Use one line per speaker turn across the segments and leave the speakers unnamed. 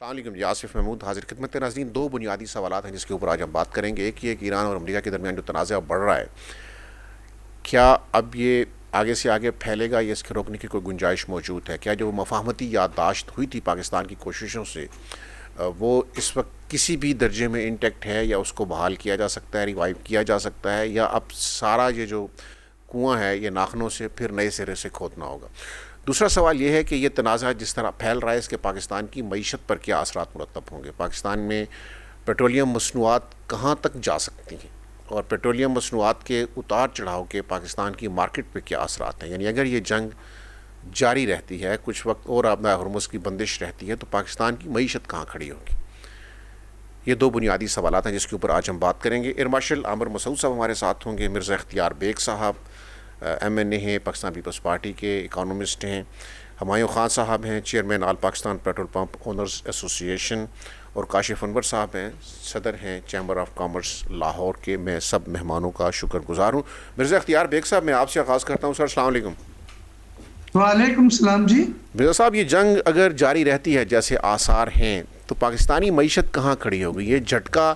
अस्सलाम वालेकुम जी, आसिफ महमूद हाजिर खिदमत नाज़रीन। दो बुनियादी सवालात हैं जिसके ऊपर आज हम बात करेंगे। एक ये कि ईरान और अमेरिका के दरमियान जो तनाज़ा बढ़ रहा है, क्या अब ये आगे से आगे फैलेगा या इसके रोकने की कोई गुंजाइश मौजूद है? क्या जो मफाहमती याददाश्त हुई थी पाकिस्तान की कोशिशों से, वो इस वक्त किसी भी दर्जे में इंटेक्ट है या उसको बहाल किया जा सकता है, रिवाइव किया जा सकता है, या अब सारा ये जो कुआं है ये नाखनों से फिर नए सिरे से खोदना होगा? दूसरा सवाल ये है कि ये तनाज़ा जिस तरह फैल रहा है इसके पाकिस्तान की मईशत पर क्या असरात मुरतब होंगे? पाकिस्तान में पेट्रोलियम मसनूआत कहाँ तक जा सकती हैं, और पेट्रोलियम मसनूआत के उतार चढ़ाव के पाकिस्तान की मार्केट पर क्या असरात हैं? यानी अगर ये जंग जारी रहती है कुछ वक्त और हरमुज़ की बंदिश रहती है तो पाकिस्तान की मईशत कहाँ खड़ी होगी? ये दो बुनियादी सवालात हैं जिसके ऊपर आज हम बात करेंगे। एयर मार्शल आमिर मसूद साहब हमारे साथ होंगे, मिर्ज़ा इख्तियार बेग साहब MNA हैं, पाकिस्तान पीपल्स पार्टी के इकानमिस्ट हैं, हुमायूं खान साहब हैं, chairman all Pakistan petrol pump owners association, और काशिफ अनवर साहब हैं, सदर हैं चैम्बर ऑफ कॉमर्स लाहौर के। मैं सब मेहमानों का शुक्रगुजार हूँ। मिर्ज़ा इख्तियार बेग साहब, मैं आपसे आगाज़ करता हूँ। सर अस्सलाम वालेकुम।
वालेकुम सलाम जी।
मिर्ज़ा साहब, ये जंग अगर जारी रहती है जैसे आसार हैं तो पाकिस्तानी मईशत कहाँ खड़ी होगी? ये झटका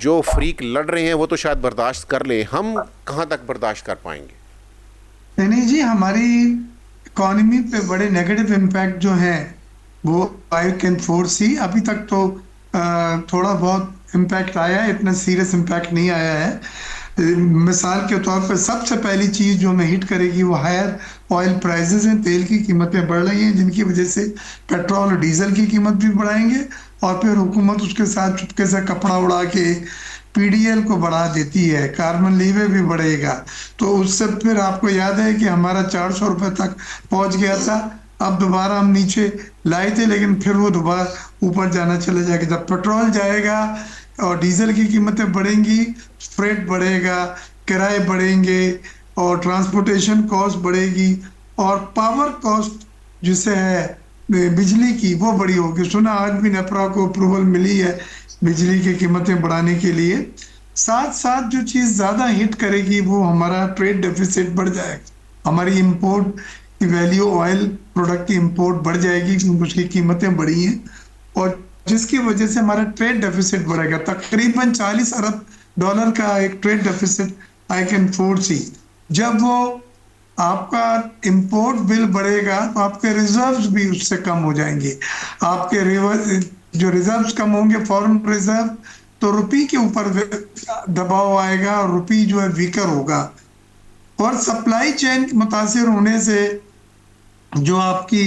जो फ्रीक लड़ रहे हैं वो तो शायद बर्दाश्त कर ले, हम कहाँ तक बर्दाश्त कर पाएंगे?
नहीं जी, हमारी इकोनॉमी पे बड़े नेगेटिव इम्पैक्ट जो हैं वो आई कैन फोरसी। अभी तक तो थोड़ा बहुत इम्पैक्ट आया है, इतना सीरियस इम्पैक्ट नहीं आया है। मिसाल के तौर पर सबसे पहली चीज जो हमें हिट करेगी वो हायर ऑयल प्राइसेस हैं। तेल की कीमतें बढ़ रही हैं जिनकी वजह से पेट्रोल और डीजल की कीमत भी बढ़ाएंगे, और फिर हुकूमत उसके साथ चुपके से कपड़ा उड़ा के PDL को बढ़ा देती है, कार्बन लीवे भी बढ़ेगा। तो उससे फिर आपको याद है कि हमारा 400 रुपए तक पहुंच गया था, अब दोबारा हम नीचे लाए थे, लेकिन फिर वो दोबारा ऊपर जाना चला जाएगा। जब पेट्रोल जाएगा और डीजल की कीमतें बढ़ेंगी, फ्रेट बढ़ेगा, किराए बढ़ेंगे और ट्रांसपोर्टेशन कॉस्ट बढ़ेगी, और पावर कॉस्ट जिसे है बिजली की वो बड़ी होगी। सुना आज भी नेपरा को अप्रूवल मिली है बिजली की कीमतें बढ़ाने के लिए। साथ साथ जो चीज ज्यादा हिट करेगी वो हमारा ट्रेड डेफिसिट बढ़ जाएगा। हमारी इंपोर्ट की वैल्यू, ऑयल प्रोडक्ट की इंपोर्ट बढ़ जाएगी क्योंकि उसकी कीमतें बढ़ी हैं, और जिसकी वजह से हमारा ट्रेड डेफिसिट बढ़ेगा। तकरीबन $40 अरब का एक trade deficit I can foresee. जब वो आपका इंपोर्ट बिल बढ़ेगा तो आपके रिजर्व्स भी उससे कम हो जाएंगे। आपके जो रिजर्व्स कम होंगे, फॉरेन रिजर्व, तो रुपी के ऊपर दबाव आएगा और रुपी जो है वीकर होगा। और सप्लाई चेन मुतासिर होने से जो आपकी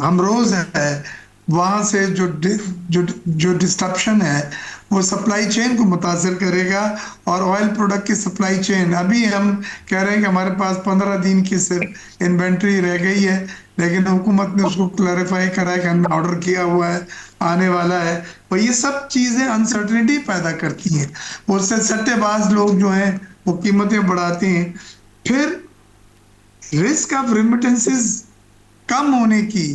हमरोज है, वहां से जो डिस्ट्रप्शन है वो सप्लाई चेन को मुतासर करेगा। और ऑयल प्रोडक्ट की सप्लाई चेन, अभी हम कह रहे हैं कि हमारे पास 15 दिन की सिर्फ इन्वेंट्री रह गई है, लेकिन हुकूमत ने उसको क्लैरिफाई करा है कि हमने ऑर्डर किया हुआ है, आने वाला है। और ये सब चीजें अनसर्टेनिटी पैदा करती हैं, उससे सट्टेबाज लोग जो हैं वो कीमतें बढ़ाते हैं। फिर रिस्क ऑफ रिमिटेंसेस कम होने की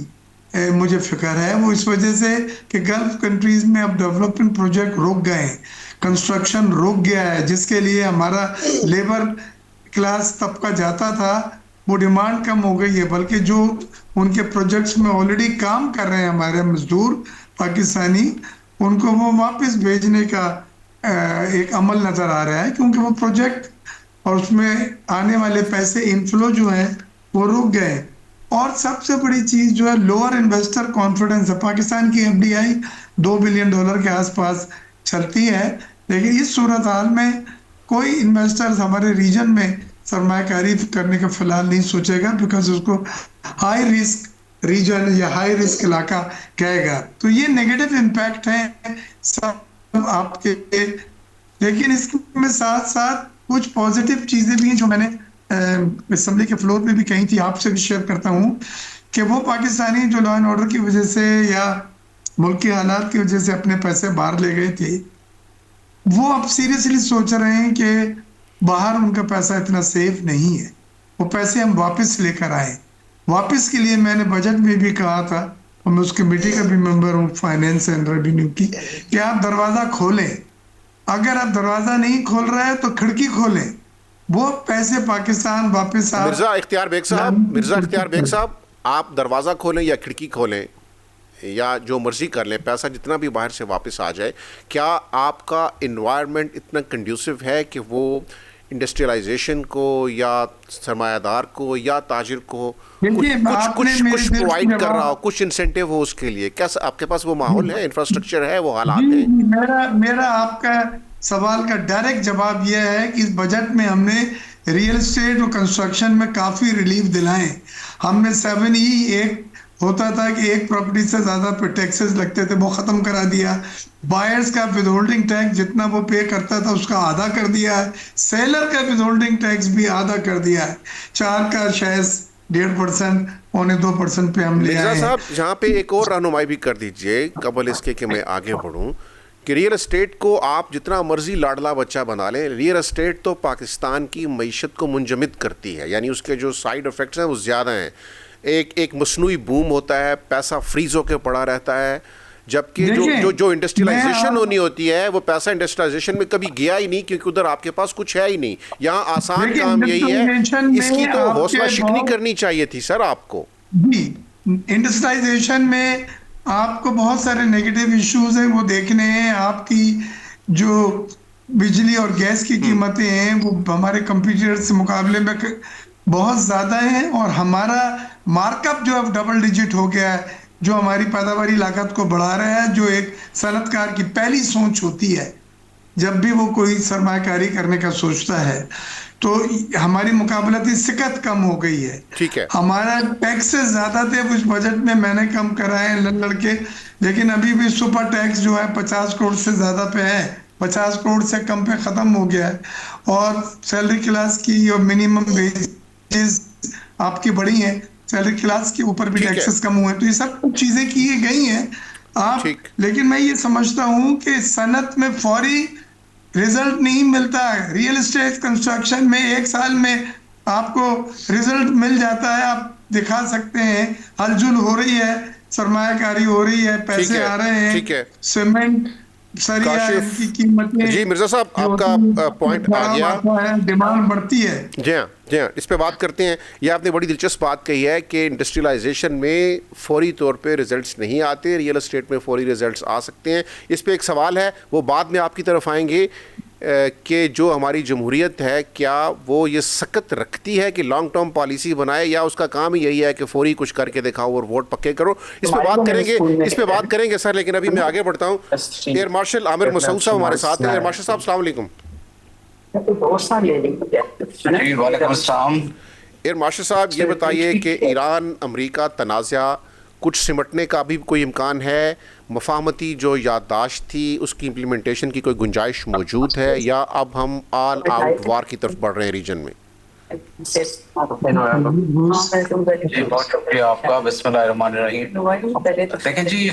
मुझे फिक्र है, वो इस वजह से कि गल्फ कंट्रीज में अब डेवलपमेंट प्रोजेक्ट रुक गए हैं, कंस्ट्रक्शन रुक गया है, जिसके लिए हमारा लेबर क्लास तबका जाता था वो डिमांड कम हो गई है। बल्कि जो उनके प्रोजेक्ट्स में ऑलरेडी काम कर रहे हैं हमारे मजदूर पाकिस्तानी, उनको वो वापस भेजने का एक अमल नजर आ रहा है, क्योंकि वो प्रोजेक्ट और उसमें आने वाले पैसे इनफ्लो जो है वो रुक गए। और सबसे बड़ी चीज जो है लोअर इन्वेस्टर कॉन्फिडेंस है। पाकिस्तान की FDI $2 बिलियन के आसपास चलती है, लेकिन इस सूरत हाल में कोई इन्वेस्टर्स हमारे रीजन में सरमायाकारी करने का फिलहाल नहीं सोचेगा, बिकॉज उसको हाई रिस्क रीजन या हाई रिस्क इलाका कहेगा। तो ये नेगेटिव इम्पैक्ट है सब आपके। लेकिन इसमें साथ साथ कुछ पॉजिटिव चीजें भी हैं जो मैंने असेंबली के फ्लोर पे भी कही थी, आपसे भी शेयर करता हूं कि वो पाकिस्तानी जो लॉ एंड ऑर्डर की वजह से या मुल्क के हालात की वजह से अपने पैसे बाहर ले गए थे, वो अब सीरियसली सोच रहे हैं कि बाहर उनका पैसा इतना सेफ नहीं है, वो पैसे हम वापस लेकर आए। वापस के लिए मैंने बजट में भी कहा था, और मैं उस कमेटी का भी मेंबर हूँ फाइनेंस एंड रेवेन्यू की, कि आप दरवाजा खोलें। अगर आप दरवाजा नहीं खोल रहे हैं तो खिड़की खोलें, वो पैसे पाकिस्तान वापस
मिर्ज़ा इख्तियार बेग साहब, आप दरवाज़ा खोलें या खिड़की खोलें, या जो मर्जी कर लें, पैसा जितना भी बाहर से वापस आ जाए, क्या आपका इन्वायरमेंट इतना कंड्यूसिव है कि वो इंडस्ट्रियलाइजेशन को या सरमायादार को या ताजिर को कुछ
देखिए,
कुछ
आपने
कुछ
मेरे
कुछ
दिल की
प्रोवाइड कर रहा हो,
जवाब।
कुछ इंसेंटिव हो उसके लिए? क्या आपके पास वो माहौल है, इंफ्रास्ट्रक्चर है, वो
जी
हालात हैं?
जी, मेरा मेरा आपका सवाल का डायरेक्ट जवाब यह है कि इस बजट में हमने रियल एस्टेट और कंस्ट्रक्शन में काफी रिलीफ दिलाए। हमने 7E, एक होता था कि एक प्रॉपर्टी से ज्यादा पे टैक्सेस लगते थे, वो खत्म करा दिया। बायर्स का विद होल्डिंग टैक्स जितना वो पे करता था उसका आधा कर दिया है। सेलर का विद होल्डिंग टैक्स भी आधा कर दिया है। 4 का शायद 1.5%, 1.25% पे हम ले
मिर्ज़ा
आए हैं।
साहब, यहाँ पे एक और रहनुमाई भी कर दीजिए कबल इसके कि मैं आगे बढ़ूँ, कि रियल एस्टेट को आप जितना मर्जी लाडला बच्चा बना लें, रियल एस्टेट तो पाकिस्तान की मईशत को मुंजमद करती है, यानी उसके जो साइड इफ़ेक्ट्स हैं वो ज़्यादा हैं। एक मसनूई बूम होता है, पैसा फ्रीज होकर पड़ा रहता है, जबकि जो
देखिए,
जो जो
मैं
इंडस्ट्रियलाइजेशन
आप
होनी होती है वो पैसा इंडस्ट्रियलाइजेशन में कभी गया ही नहीं, क्योंकि उधर आपके पास कुछ है ही नहीं। यहाँ आसान
देखिए
काम यही है,
इंडस्ट्रियलाइजेशन
इसकी
में
तो हौसला
आपके
शिकनी
बहुत।
करनी चाहिए थी सर आपको।
जी, इंडस्ट्रियलाइजेशन में आपको बहुत सारे नेगेटिव इश्यूज हैं वो देखने हैं। आपकी जो बिजली और गैस की कीमतें हैं वो हमारे कंपटीटर से मुकाबले में बहुत ज्यादा हैं, और हमारा मार्कअप जो अब डबल डिजिट हो गया है, जो हमारी पैदावारी लागत को बढ़ा रहा है, जो एक सनतकार की पहली सोच होती है जब भी वो कोई सरमाकारी करने का सोचता है। तो हमारी मुकाबलती शिकत कम हो गई है।
ठीक है।
हमारा टैक्स से ज्यादा थे उस बजट में, मैंने कम कराए हैं लड़ के, लेकिन अभी भी सुपर टैक्स जो है 50 करोड़ से ज्यादा पे है, 50 करोड़ से कम पे खत्म हो गया है। और सैलरी क्लास की और मिनिमम वेजेस आपकी बढ़ी हैं, सैलरी क्लास के ऊपर भी
ठीक है।
टैक्सेस कम हुए हैं। तो ये सब कुछ चीजें की गई हैं आप।
ठीक।
लेकिन मैं ये समझता हूं कि सनत में फौरी रिजल्ट नहीं मिलता है। रियल एस्टेट कंस्ट्रक्शन में 1 साल में आपको रिजल्ट मिल जाता है, आप दिखा सकते हैं, हलचल हो रही है, सरमायाकारी हो रही है,
ठीक
पैसे
है।
आ रहे हैं।
ठीक है
सीमेंट, सरिया,
काशिफ
इनकी कीमतें
जी, मिर्ज़ा साहब
जो
आपका
होती हैं,
पॉइंट आ
बढ़ा
गया।
बढ़ता है, डिमांड बढ़ती है।
जी हाँ, जी हाँ, इस पे बात करते हैं। ये आपने बड़ी दिलचस्प बात कही है कि इंडस्ट्रियलाइजेशन में फौरी तौर पे रिजल्ट्स नहीं आते, रियल एस्टेट में फौरी रिजल्ट्स आ सकते हैं। इस पे एक सवाल है, वो बाद में आपकी तरफ आएंगे, कि जो हमारी जमहूरियत है क्या वो ये सकत रखती है कि लॉन्ग टर्म पॉलिसी बनाए, या उसका काम ही यही है कि फौरी कुछ करके दिखाओ और वोट पक्के करो? इस पे बात करेंगे सर, लेकिन अभी मैं आगे बढ़ता हूँ। एयर मार्शल आमिर मसूद साहब हमारे साथ हैं। एयर मार्शल साहब, अस्सलाम वालेकुम।
जी वालेकुम अस्सलाम।
एयर मार्शल साहब, ये बताइए कि ईरान अमेरिका तनाज़ा कुछ सिमटने का भी कोई इम्कान है? मफाहमती जो याददाश्त थी उसकी इम्प्लीमेंटेशन की कोई गुंजाइश मौजूद है, या अब हम ऑल आउट वार की तरफ बढ़ रहे हैं रीजन में?
जी बहुत शुक्रिया आपका। बिस्मिल्लाहिर्रहमानिर्रहीम। देखें जी,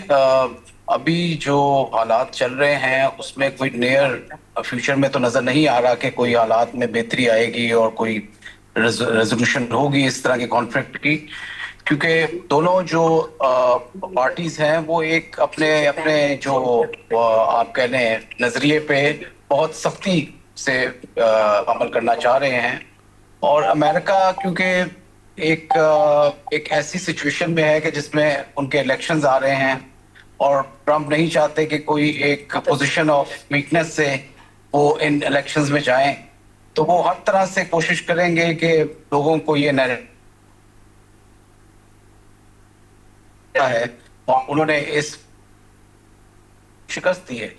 अभी जो हालात चल रहे हैं उसमें कोई नियर फ्यूचर में तो नजर नहीं आ रहा कि कोई हालात में बेहतरी आएगी और कोई रेजोल्यूशन होगी इस तरह के कॉन्फ्लिक्ट की, क्योंकि दोनों जो पार्टीज हैं वो एक अपने अपने जो आप कह लें नजरिए पे बहुत सख्ती से अमल करना चाह रहे हैं। और अमेरिका क्योंकि एक ऐसी सिचुएशन में है कि जिसमें उनके इलेक्शंस आ रहे हैं और ट्रम्प नहीं चाहते कि कोई एक पोजीशन ऑफ वीकनेस से वो इन इलेक्शंस में जाएं, तो वो हर तरह से कोशिश करेंगे कि लोगों को ये नैरेटिव है और उन्होंने इस शिकस्त दी है,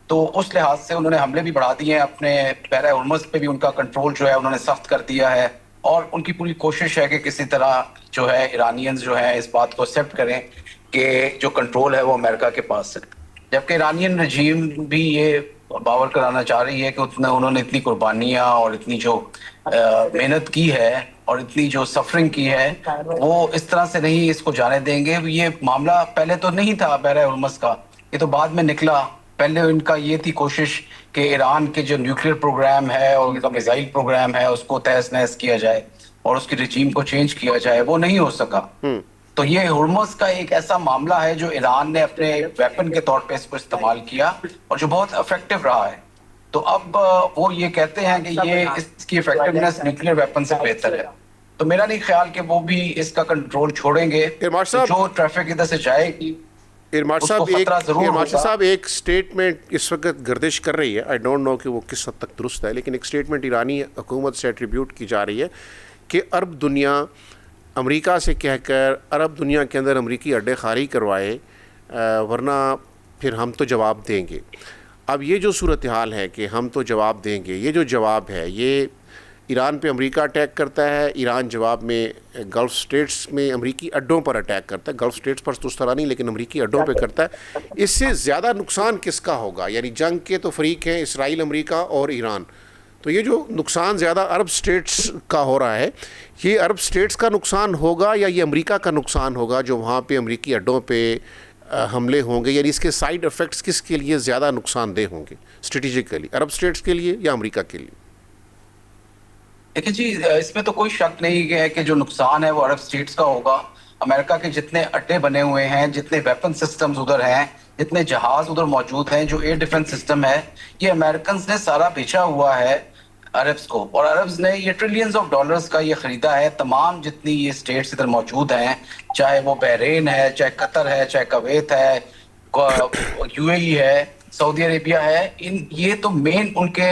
तो उस लिहाज से उन्होंने हमले भी बढ़ा दिए हैं। अपने पैरा उर्मस पे भी उनका कंट्रोल जो है उन्होंने सख्त कर दिया है, और उनकी पूरी कोशिश है कि किसी तरह जो है ईरानियंस जो है इस बात को एक्सेप्ट करें कि जो कंट्रोल है वो अमेरिका के पास है। जबकि ईरानियन रजीम भी ये बावर कराना चाह रही है कि उन्होंने इतनी कुर्बानियां और इतनी जो मेहनत की है और इतनी जो सफरिंग की है वो इस तरह से नहीं इसको जाने देंगे। ये मामला पहले तो नहीं था पैरा उर्मस का, ये तो बाद में निकला। पहले इनका ये थी कोशिश कि ईरान के जो न्यूक्लियर प्रोग्राम है और उनका मिसाइल प्रोग्राम है उसको तहस नहस किया जाए और उसकी रजीम को चेंज किया जाए, वो नहीं हो सका। तो ये हुर्मुज़ का एक ऐसा मामला है जो ईरान ने अपने वेपन के तौर पे इसको इस्तेमाल किया और जो बहुत इफेक्टिव रहा है। तो अब वो ये कहते हैं कि ये इसकी इफेक्टिवनेस न्यूक्लियर वेपन से बेहतर है। तो मेरा नहीं ख्याल कि वो भी इसका कंट्रोल छोड़ेंगे। जो ट्रैफिक इधर से जाएगी
इरमाड
उसको
साहब एक
खतरा जरूर
इरमाड
होगा।
साहब एक स्टेटमेंट इस वक्त गर्दिश कर रही है, आई डोंट नो कि वो किस हद तक दुरुस्त है, लेकिन एक स्टेटमेंट ईरानी हुकूमत से एट्रीब्यूट की जा रही है कि अरब दुनिया अमेरिका से कहकर अरब दुनिया के अंदर अमेरिकी अड्डे खाली करवाए, वरना फिर हम तो जवाब देंगे। अब ये जो सूरत हाल है कि हम तो जवाब देंगे, ये जो जवाब है ये ईरान पे अमेरिका अटैक करता है, ईरान जवाब में गल्फ़ स्टेट्स में अमेरिकी अड्डों पर अटैक करता है, गल्फ़ स्टेट्स पर तो उस तरह नहीं लेकिन अमेरिकी अड्डों पे करता है। इससे ज़्यादा नुकसान किसका होगा? यानी जंग के तो फरीक हैं इसराइल, अमेरिका और ईरान, तो ये जो नुकसान ज़्यादा अरब स्टेट्स का हो रहा है, ये अरब स्टेट्स का नुकसान होगा या ये अमेरिका का नुकसान होगा जो वहाँ पे अमेरिकी अड्डों पे हमले होंगे? यानी इसके साइड इफ़ेक्ट्स किसके लिए ज़्यादा नुकसानदेह होंगे स्ट्रेटिजिकली, अरब स्टेट्स के लिए या अमेरिका के लिए?
देखिए जी, इसमें तो कोई शक नहीं है कि जो नुकसान है वो अरब स्टेट्स का होगा। अमेरिका के जितने अड्डे बने हुए हैं, जितने वेपन सिस्टम्स उधर हैं, जितने जहाज उधर मौजूद हैं, जो एयर डिफेंस सिस्टम है, ये अमेरिकन ने सारा बेचा हुआ है अरब्स को, और अरब्स ने ये ट्रिलियंस ऑफ डॉलर्स का ये खरीदा है। तमाम जितनी ये स्टेट्स इधर मौजूद हैं, चाहे वो बहरीन है, चाहे कतर है, चाहे कवैत है, यूएई है, सऊदी अरेबिया है, इन ये तो मेन उनके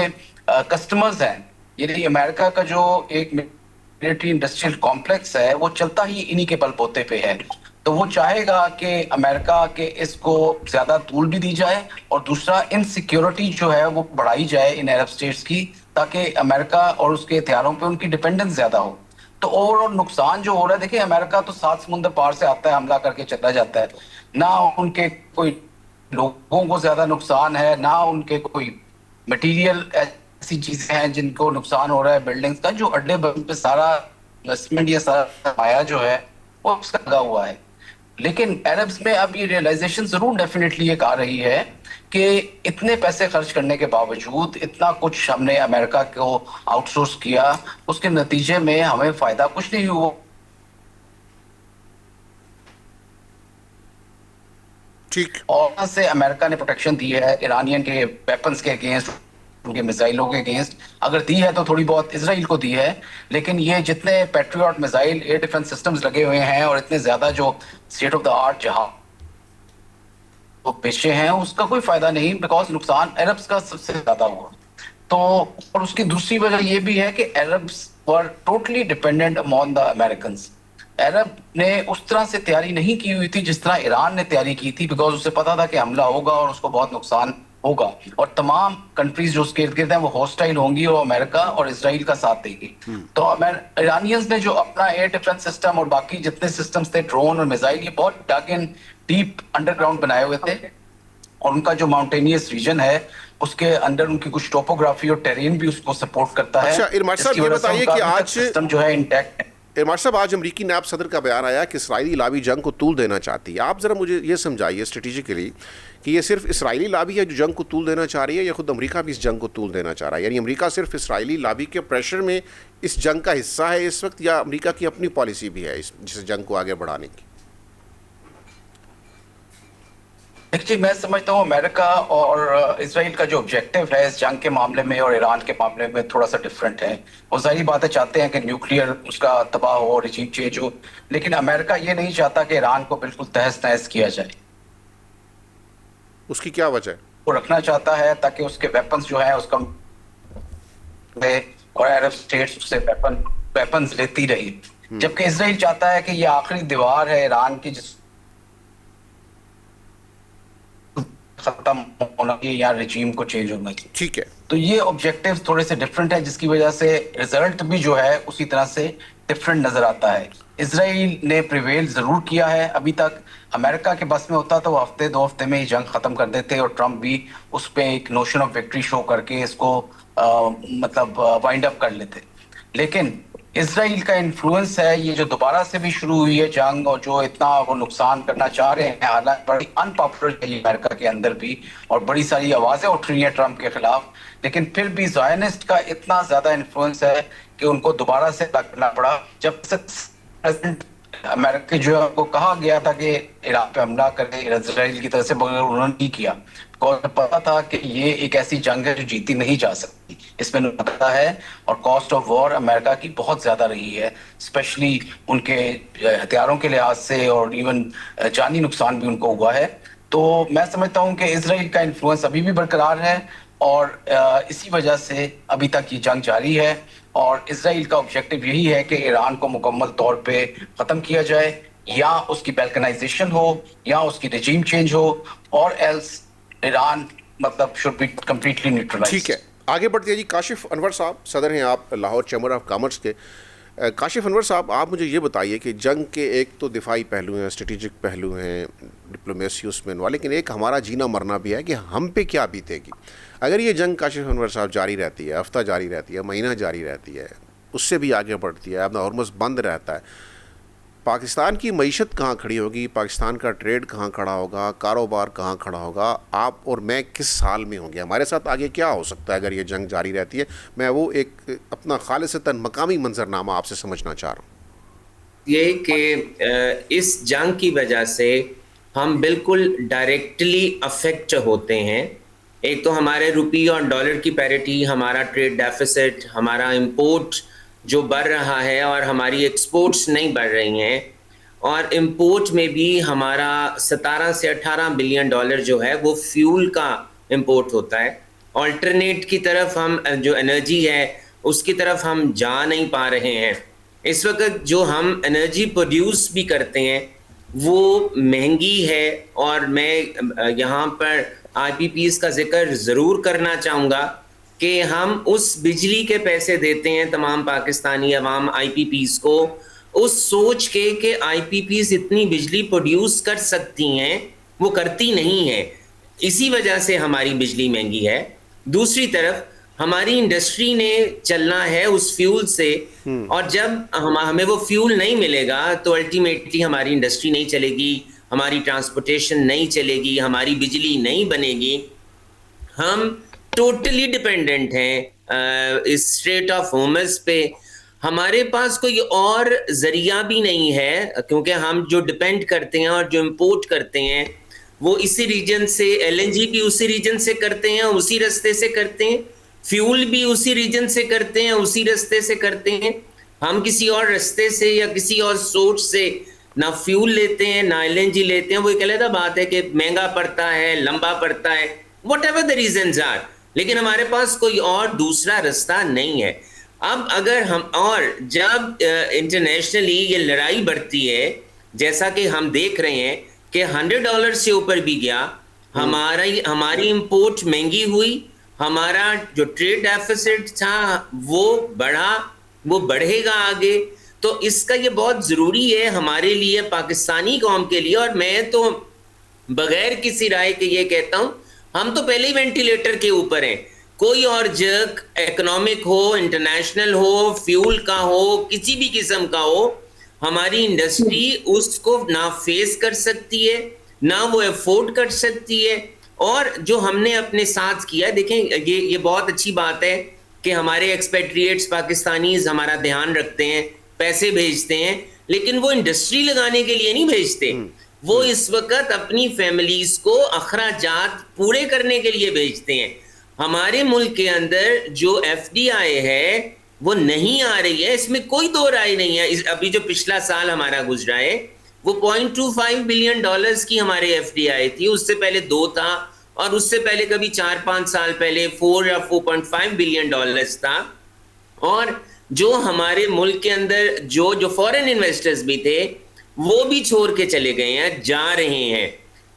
कस्टमर्स हैं। ये अमेरिका का जो एक मिलिट्री इंडस्ट्रियल कॉम्प्लेक्स है वो चलता ही इन्हीं के बलबूते पे है। तो वो चाहेगा कि अमेरिका के इसको ज्यादा तूल भी दी जाए और दूसरा इनसिक्योरिटी जो है वो बढ़ाई जाए इन अरब स्टेट्स की, ताकि अमेरिका और उसके हथियारों पे उनकी डिपेंडेंस ज्यादा हो। तो ओवरऑल नुकसान जो हो रहा है, देखिए अमेरिका तो 7 समुंदर पार से आता है, हमला करके चला जाता है, ना उनके कोई लोगों को ज्यादा नुकसान है, ना उनके कोई मटीरियल ऐसी चीजें हैं जिनको नुकसान हो रहा है। बिल्डिंग्स का जो अड्डे पे सारा इन्वेस्टमेंट या सारा माया जो है वो उसका लगा हुआ है। लेकिन अरब्स में अब ये रियलाइजेशन जरूर डेफिनेटली एक आ रही है कि इतने पैसे खर्च करने के बावजूद, इतना कुछ हमने अमेरिका को आउटसोर्स किया, उसके नतीजे में हमें फायदा कुछ नहीं हुआ।
ठीक।
और से अमेरिका ने प्रोटेक्शन दी है ईरानियन के वेपन्स के अगेंस्ट, उनके मिसाइलों के अगेंस्ट। अगर दी है तो थोड़ी बहुत इसराइल को दी है, लेकिन ये जितने patriot missile air defence systems लगे हुए हैं और इतने ज्यादा जो स्टेट ऑफ द आर्ट जहां वो बेचे हैं, उसका कोई फायदा नहीं, बिकॉज नुकसान अरब्स का सबसे ज्यादा हुआ। तो और उसकी दूसरी वजह ये भी है कि Arabs were totally dependent upon the Americans. अरब ने उस तरह से तैयारी नहीं की हुई थी जिस तरह ईरान ने तैयारी की थी, बिकॉज उसे पता था कि हमला होगा और उसको बहुत नुकसान होगा, और तमाम कंट्रीज जो उसके इर्द गिर्द हैं वो हॉस्टाइल होंगी और अमेरिका और इसराइल का साथ देगी। तो ईरानियंस ने जो अपना एयर डिफेंस सिस्टम और बाकी जितने सिस्टम्स थे, ड्रोन और मिसाइल, ये बहुत डग इन डीप अंडरग्राउंड बनाए हुए थे, और उनका जो माउंटेनियस रीजन है उसके अंदर उनकी कुछ टोपोग्राफी और टेरेन भी उसको सपोर्ट करता है।
अच्छा इरमाड साहब, ये बताइए कि आज
सिस्टम जो है इंटैक्ट है।
इरमाड साहब, आज अमरीकी नायब सदर का बयान आया कि इसराइली लाबी जंग को तूल देना चाहती है। आप ज़रा मुझे ये समझाइए स्ट्रेटेजिकली कि ये सिर्फ इसराइली लाबी है जो जंग को तूल देना चाह रही है, या खुद अमेरिका भी इस जंग को तूल देना चाह रहा है? यानी अमेरिका सिर्फ इसराइली लाबी के प्रेशर में इस जंग का हिस्सा है इस वक्त, या अमेरिका की अपनी पॉलिसी भी है इस जंग को आगे बढ़ाने की?
देखिए, मैं समझता हूँ अमेरिका और इसराइल का जो ऑब्जेक्टिव है इस जंग के मामले में और ईरान के मामले में थोड़ा सा डिफरेंट है। वो सारी बातें चाहते हैं कि न्यूक्लियर उसका तबाह हो, रिजीम चेंज हो, लेकिन अमेरिका ये नहीं चाहता कि ईरान को बिल्कुल तहस नहस किया जाए।
उसकी क्या वजह है?
वो रखना चाहता है ताकि उसके वेपन्स जो है उसका और अरब स्टेट्स उससे वेपन्स लेती रही, जबकि इसराइल चाहता है कि ये आखिरी दीवार है ईरान की जिस खत्म होना चाहिए या रिजीम को चेंज होना चाहिए।
ठीक है।
तो ये ऑब्जेक्टिव्स थोड़े से डिफरेंट है, जिसकी वजह से रिजल्ट भी जो है उसी तरह से डिफरेंट नजर आता है। इसराइल ने प्रिवेल जरूर किया है अभी तक। अमेरिका के बस में होता तो वो हफ्ते 2 हफ्ते में ही जंग खत्म कर देते, और ट्रंप भी उस पर एक नोशन ऑफ विक्ट्री शो करके इसको मतलब वाइंड अप कर लेते। लेकिन इसराइल का इन्फ्लुएंस है, ये जो दोबारा से भी शुरू हुई है जंग और जो इतना वो नुकसान करना चाह रहे हैं, हालांकि बड़ी अनपॉपुलर है अमेरिका के अंदर भी और बड़ी सारी आवाजें उठ रही हैं ट्रंप के खिलाफ, लेकिन फिर भी ज़ायनिस्ट का इतना ज्यादा इन्फ्लुएंस है कि उनको दोबारा से करना पड़ा। जब प्रेसिडेंट अमेरिका जो है उनको कहा गया था कि इराक पे हमला करे इसराइल की तरफ से, मगर उन्होंने नहीं किया, पता था कि ये एक ऐसी जंग है जो जीती नहीं जा सकती, इसमें पता है। और कॉस्ट ऑफ वॉर अमेरिका की बहुत ज्यादा रही है, स्पेशली उनके हथियारों के लिहाज से, और इवन जानी नुकसान भी उनको हुआ है। तो मैं समझता हूं कि इसराइल का इन्फ्लुएंस अभी भी बरकरार है और इसी वजह से अभी तक ये जंग जारी है और इसराइल का ऑब्जेक्टिव यही है कि ईरान को मुकम्मल तौर पे ख़त्म किया जाए, या उसकी बैल्कनाइजेशन हो या उसकी रजीम चेंज हो, और एल्स ईरान मतलब शुड बी कम्प्लीटली
ठीक
न्यूट्रलाइज्ड।
है, आगे बढ़ते हैं जी। काशिफ अनवर साहब, सदर हैं आप लाहौर चैम्बर ऑफ कॉमर्स के। काशिफ अनवर साहब, आप मुझे ये बताइए कि जंग के एक तो दिफाई पहलू हैं, स्ट्रेटिजिक पहलू हैं, डिप्लोमेसी उसमें इन्वॉल्व, लेकिन एक हमारा जीना मरना भी है कि हम पे क्या बीतेगी अगर ये जंग, काशिफ अनवर साहब, जारी रहती है, हफ्ता जारी रहती है, महीना जारी रहती है, उससे भी आगे बढ़ती है, अपना हॉर्मुज़ बंद रहता है। पाकिस्तान की मईशत कहाँ खड़ी होगी, पाकिस्तान का ट्रेड कहाँ खड़ा होगा, कारोबार कहाँ खड़ा होगा, आप और मैं किस साल में होंगे, हमारे साथ आगे क्या हो सकता है अगर ये जंग जारी रहती है। मैं वो एक अपना खालिसतन मकामी मंजरनामा आपसे समझना चाह रहा हूँ।
ये कि इस जंग की वजह से हम बिल्कुल डायरेक्टली अफेक्ट होते हैं। एक तो हमारे रुपये और डॉलर की पैरिटी, हमारा ट्रेड डेफिसिट, हमारा इंपोर्ट जो बढ़ रहा है और हमारी एक्सपोर्ट्स नहीं बढ़ रही हैं, और इंपोर्ट में भी हमारा 17 से 18 बिलियन डॉलर जो है वो फ्यूल का इंपोर्ट होता है। ऑल्टरनेट की तरफ हम जो एनर्जी है उसकी तरफ हम जा नहीं पा रहे हैं। इस वक्त जो हम एनर्जी प्रोड्यूस भी करते हैं वो महंगी है, और मैं यहाँ पर IPPs का जिक्र ज़रूर करना चाहूँगा कि हम उस बिजली के पैसे देते हैं तमाम पाकिस्तानी अवाम IPPs को, उस सोच के कि IPPs इतनी बिजली प्रोड्यूस कर सकती हैं, वो करती नहीं है, इसी वजह से हमारी बिजली महंगी है। दूसरी तरफ हमारी इंडस्ट्री ने चलना है उस फ्यूल से, और जब हमें वो फ्यूल नहीं मिलेगा तो अल्टीमेटली हमारी इंडस्ट्री नहीं चलेगी, हमारी ट्रांसपोर्टेशन नहीं चलेगी, हमारी बिजली नहीं बनेगी। हम टोटली डिपेंडेंट हैं इस स्ट्रेट ऑफ होर्मुज़ पे। हमारे पास कोई और जरिया भी नहीं है, क्योंकि हम जो डिपेंड करते हैं और जो इंपोर्ट करते हैं वो इसी रीजन से, LNG भी उसी रीजन से करते हैं, उसी रास्ते से करते हैं, फ्यूल भी उसी रीजन से करते हैं, उसी रास्ते से करते हैं। हम किसी और रास्ते से या किसी और सोर्स से ना फ्यूल लेते हैं ना LNG लेते हैं। वो एक अलग बात है कि महंगा पड़ता है, लंबा पड़ता है, व्हाटएवर द रीजंस आर, लेकिन हमारे पास कोई और दूसरा रास्ता नहीं है। अब अगर हम, और जब इंटरनेशनली ये लड़ाई बढ़ती है, जैसा कि हम देख रहे हैं कि $100 से ऊपर भी गया, हमारी इंपोर्ट महंगी हुई, हमारा जो ट्रेड डेफिसिट था वो बढ़ा, वो बढ़ेगा आगे। तो इसका ये बहुत ज़रूरी है हमारे लिए, पाकिस्तानी कौम के लिए। और मैं तो बगैर किसी राय के ये कहता हूँ, हम तो पहले ही वेंटिलेटर के ऊपर हैं। कोई और जर्क, इकोनॉमिक हो, इंटरनेशनल हो, फ्यूल का हो, किसी भी किस्म का हो, हमारी इंडस्ट्री उसको ना फेस कर सकती है, ना वो अफोर्ड कर सकती है। और जो हमने अपने साथ किया, देखें ये बहुत अच्छी बात है कि हमारे एक्सपेट्रिएट्स पाकिस्तानीज हमारा ध्यान रखते हैं, पैसे भेजते हैं, लेकिन वो इंडस्ट्री लगाने के लिए नहीं भेजते। वो इस वक्त अपनी फैमिलीज को अखराजात पूरे करने के लिए भेजते हैं। हमारे मुल्क के अंदर जो FDI है वो नहीं आ रही है, इसमें कोई दो राय नहीं है। अभी जो पिछला साल हमारा गुजरा है वो $0.25 बिलियन की हमारे FDI थी, उससे पहले 2 था, और उससे पहले कभी 4-5 साल पहले 4 या $4.5 बिलियन था। और जो हमारे मुल्क के अंदर जो फॉरेन इन्वेस्टर्स भी थे वो भी छोड़ के चले गए हैं, जा रहे हैं।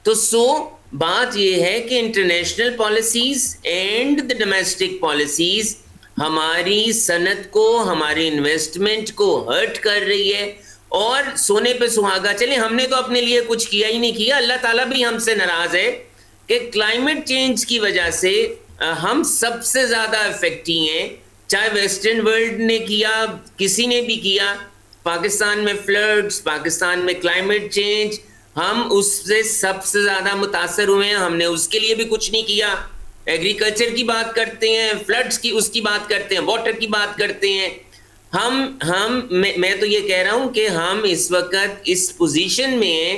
तो बात ये है कि international policies and the domestic policies हमारी सनत को, हमारे इन्वेस्टमेंट को हर्ट कर रही है। और सोने पे सुहागा चले, हमने तो अपने लिए कुछ किया ही नहीं किया, अल्लाह ताला भी हमसे नाराज है कि क्लाइमेट चेंज की वजह से हम सबसे ज्यादा इफेक्टी हैं। चाहे वेस्टर्न वर्ल्ड ने किया, किसी ने भी किया, पाकिस्तान में फ्लड्स, पाकिस्तान में क्लाइमेट चेंज, हम उससे सबसे ज्यादा मुतासर हुए हैं, हमने उसके लिए भी कुछ नहीं किया। एग्रीकल्चर की बात करते हैं, फ्लड्स की उसकी बात करते हैं, वाटर की बात करते हैं। मैं तो ये कह रहा हूं कि हम इस वक्त इस पोजीशन में हैं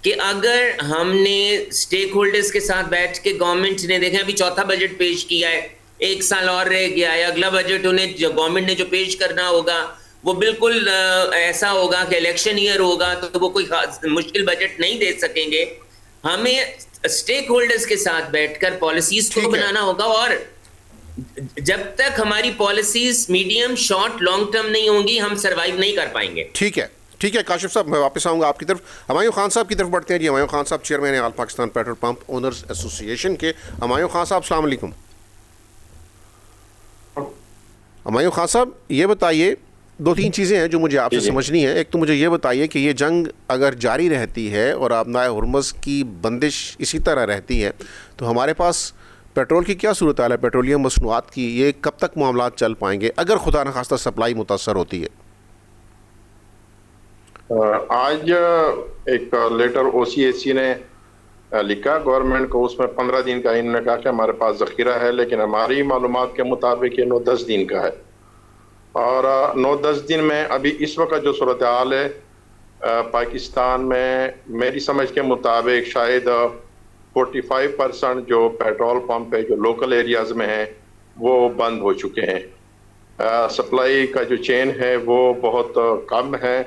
कि अगर हमने स्टेक होल्डर्स के साथ बैठ के, गवर्नमेंट ने देखें अभी चौथा बजट पेश किया है, 1 साल और रह गया है, अगला बजट उन्हें जो गवर्नमेंट ने जो पेश करना होगा वो बिल्कुल ऐसा होगा कि इलेक्शन ईयर होगा, तो वो कोई मुश्किल बजट नहीं दे सकेंगे। हमें स्टेक होल्डर्स के साथ बैठकर पॉलिसीज को बनाना होगा, और जब तक हमारी policies medium short long term नहीं होंगी हम सरवाइव नहीं कर पाएंगे।
ठीक है, ठीक है काशिफ साहब, मैं वापस आऊँगा आपकी तरफ। हुमायूं खान साहब की तरफ बढ़ते हैं जी। हुमायूं खान साहब चेयरमैन है all Pakistan petrol pump owners association के। हुमायूं खान साहब अस्सलाम वालेकुम। हुमायूं खान साहब ये बताइए, दो तीन चीज़ें हैं जो मुझे आपसे समझनी है। एक तो मुझे ये बताइए कि ये जंग अगर जारी रहती है और आबनाए हुर्मुज़ की बंदिश इसी तरह रहती है तो हमारे पास पेट्रोल की क्या सूरत हाल है, पेट्रोलियम मसनूआत की, ये कब तक मामलात चल पाएंगे अगर खुदा न खास्ता सप्लाई मुतासर होती है?
आज एक लेटर OCAC ने लिखा गवर्नमेंट को, उसमें 15 दिन का इन्होंने कहा कि हमारे पास ज़ख़ीरा है, लेकिन हमारी मालूमात के मुताबिक ये 9-10 दिन का है। और 9-10 दिन में अभी इस वक्त जो सूरत हाल है पाकिस्तान में, मेरी समझ के मुताबिक शायद 45% जो पेट्रोल पंप है जो लोकल एरियाज़ में हैं वो बंद हो चुके हैं। सप्लाई का जो चेन है वो बहुत कम है,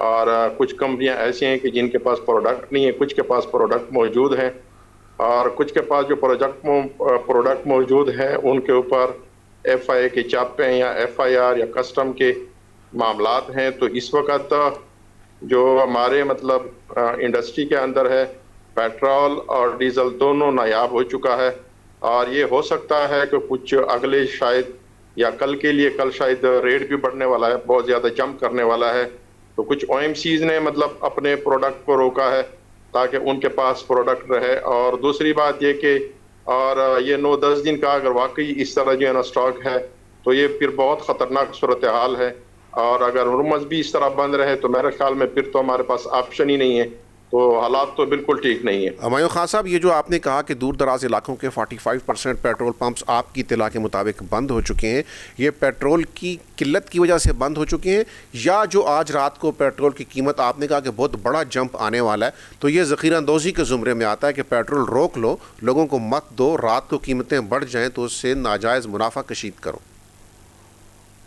और कुछ कंपनियां ऐसी हैं कि जिनके पास प्रोडक्ट नहीं है, कुछ के पास प्रोडक्ट मौजूद हैं, और कुछ के पास जो प्रोडक्ट मौजूद हैं उनके ऊपर FIA के चापे या FIR या कस्टम के मामलात हैं। तो इस वक्त जो हमारे मतलब इंडस्ट्री के अंदर है, पेट्रोल और डीजल दोनों नायाब हो चुका है, और ये हो सकता है कि कुछ अगले शायद या कल के लिए, कल शायद रेट भी बढ़ने वाला है, बहुत ज़्यादा जंप करने वाला है। तो कुछ OMCs ने मतलब अपने प्रोडक्ट को रोका है ताकि उनके पास प्रोडक्ट रहे। और दूसरी बात ये कि और ये 9-10 दिन का अगर वाकई इस तरह जो है ना स्टॉक है तो ये फिर बहुत ख़तरनाक सूरत हाल है, और अगर हुर्मुज़ भी इस तरह बंद रहे तो मेरे ख्याल में फिर तो हमारे पास ऑप्शन ही नहीं है, तो हालात तो बिल्कुल ठीक नहीं है।
हुमायूं खान साहब, ये जो आपने कहा कि दूर दराज इलाकों के 45% पेट्रोल पंप्स आपकी इत्तला के मुताबिक बंद हो चुके हैं, ये पेट्रोल की किल्लत की वजह से बंद हो चुके हैं या जो आज रात को पेट्रोल की कीमत आपने कहा कि बहुत बड़ा जंप आने वाला है, तो ये ज़ख़ीरा अंदोज़ी के ज़ुमरे में आता है कि पेट्रोल रोक लो, लोगों को मत दो, रात को कीमतें बढ़ जाएँ तो उससे नाजायज़ मुनाफा कशीद करो?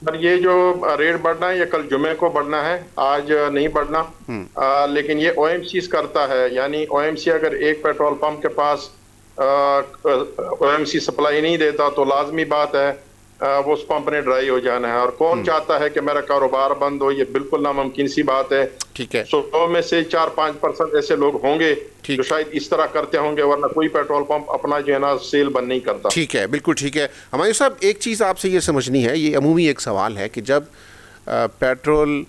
पर ये जो रेट बढ़ना है ये कल जुमे को बढ़ना है, आज नहीं बढ़ना। लेकिन ये OMCs करता है, यानी OMC अगर एक पेट्रोल पंप के पास OMC सप्लाई नहीं देता तो लाजमी बात है वो उस पंप ने ड्राई हो जाना है। और कौन चाहता है कि मेरा कारोबार बंद हो, ये बिल्कुल नामुमकिन सी बात है।
ठीक है,
100 में से 4-5% ऐसे लोग होंगे जो शायद इस तरह करते होंगे, वरना कोई पेट्रोल पंप अपना जो है ना सेल बंद नहीं करता।
ठीक है, बिल्कुल ठीक है। हमारे साहब एक चीज़ आपसे ये समझनी है, ये अमूमी एक सवाल है कि जब पेट्रोल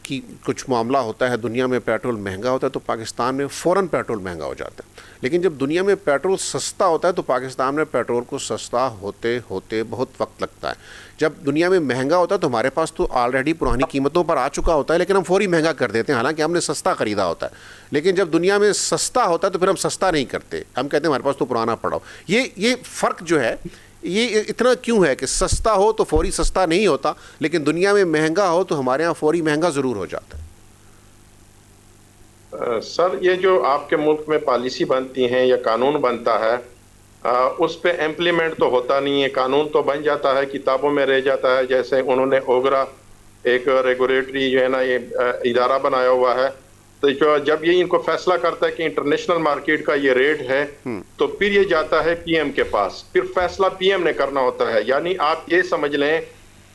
की कुछ मामला होता है, दुनिया में पेट्रोल महंगा होता है तो पाकिस्तान में फ़ौरन पेट्रोल महंगा हो जाता है, लेकिन जब दुनिया में पेट्रोल सस्ता होता है तो पाकिस्तान में पेट्रोल को सस्ता होते होते बहुत वक्त लगता है। जब दुनिया में महंगा होता है तो हमारे पास तो ऑलरेडी पुरानी कीमतों पर आ चुका होता है, लेकिन हम फौरी महंगा कर देते हैं, हालांकि हमने सस्ता ख़रीदा होता है। लेकिन जब दुनिया में सस्ता होता है तो फिर हम सस्ता नहीं करते, हम कहते हैं हमारे पास तो पुराना पड़ा हो। ये फ़र्क जो है ये इतना क्यों है कि सस्ता हो तो फौरी सस्ता नहीं होता, लेकिन दुनिया में महंगा हो तो हमारे यहाँ फौरी महंगा ज़रूर हो जाता है?
सर, ये जो आपके मुल्क में पॉलिसी बनती हैं या कानून बनता है उस पे इम्प्लीमेंट तो होता नहीं है। कानून तो बन जाता है, किताबों में रह जाता है। जैसे उन्होंने ओगरा एक रेगुलेटरी जो है ना ये इदारा बनाया हुआ है, तो जो जब ये इनको फैसला करता है कि इंटरनेशनल मार्केट का ये रेट है तो फिर ये जाता है PM के पास, फिर फैसला PM ने करना होता है। यानी आप ये समझ लें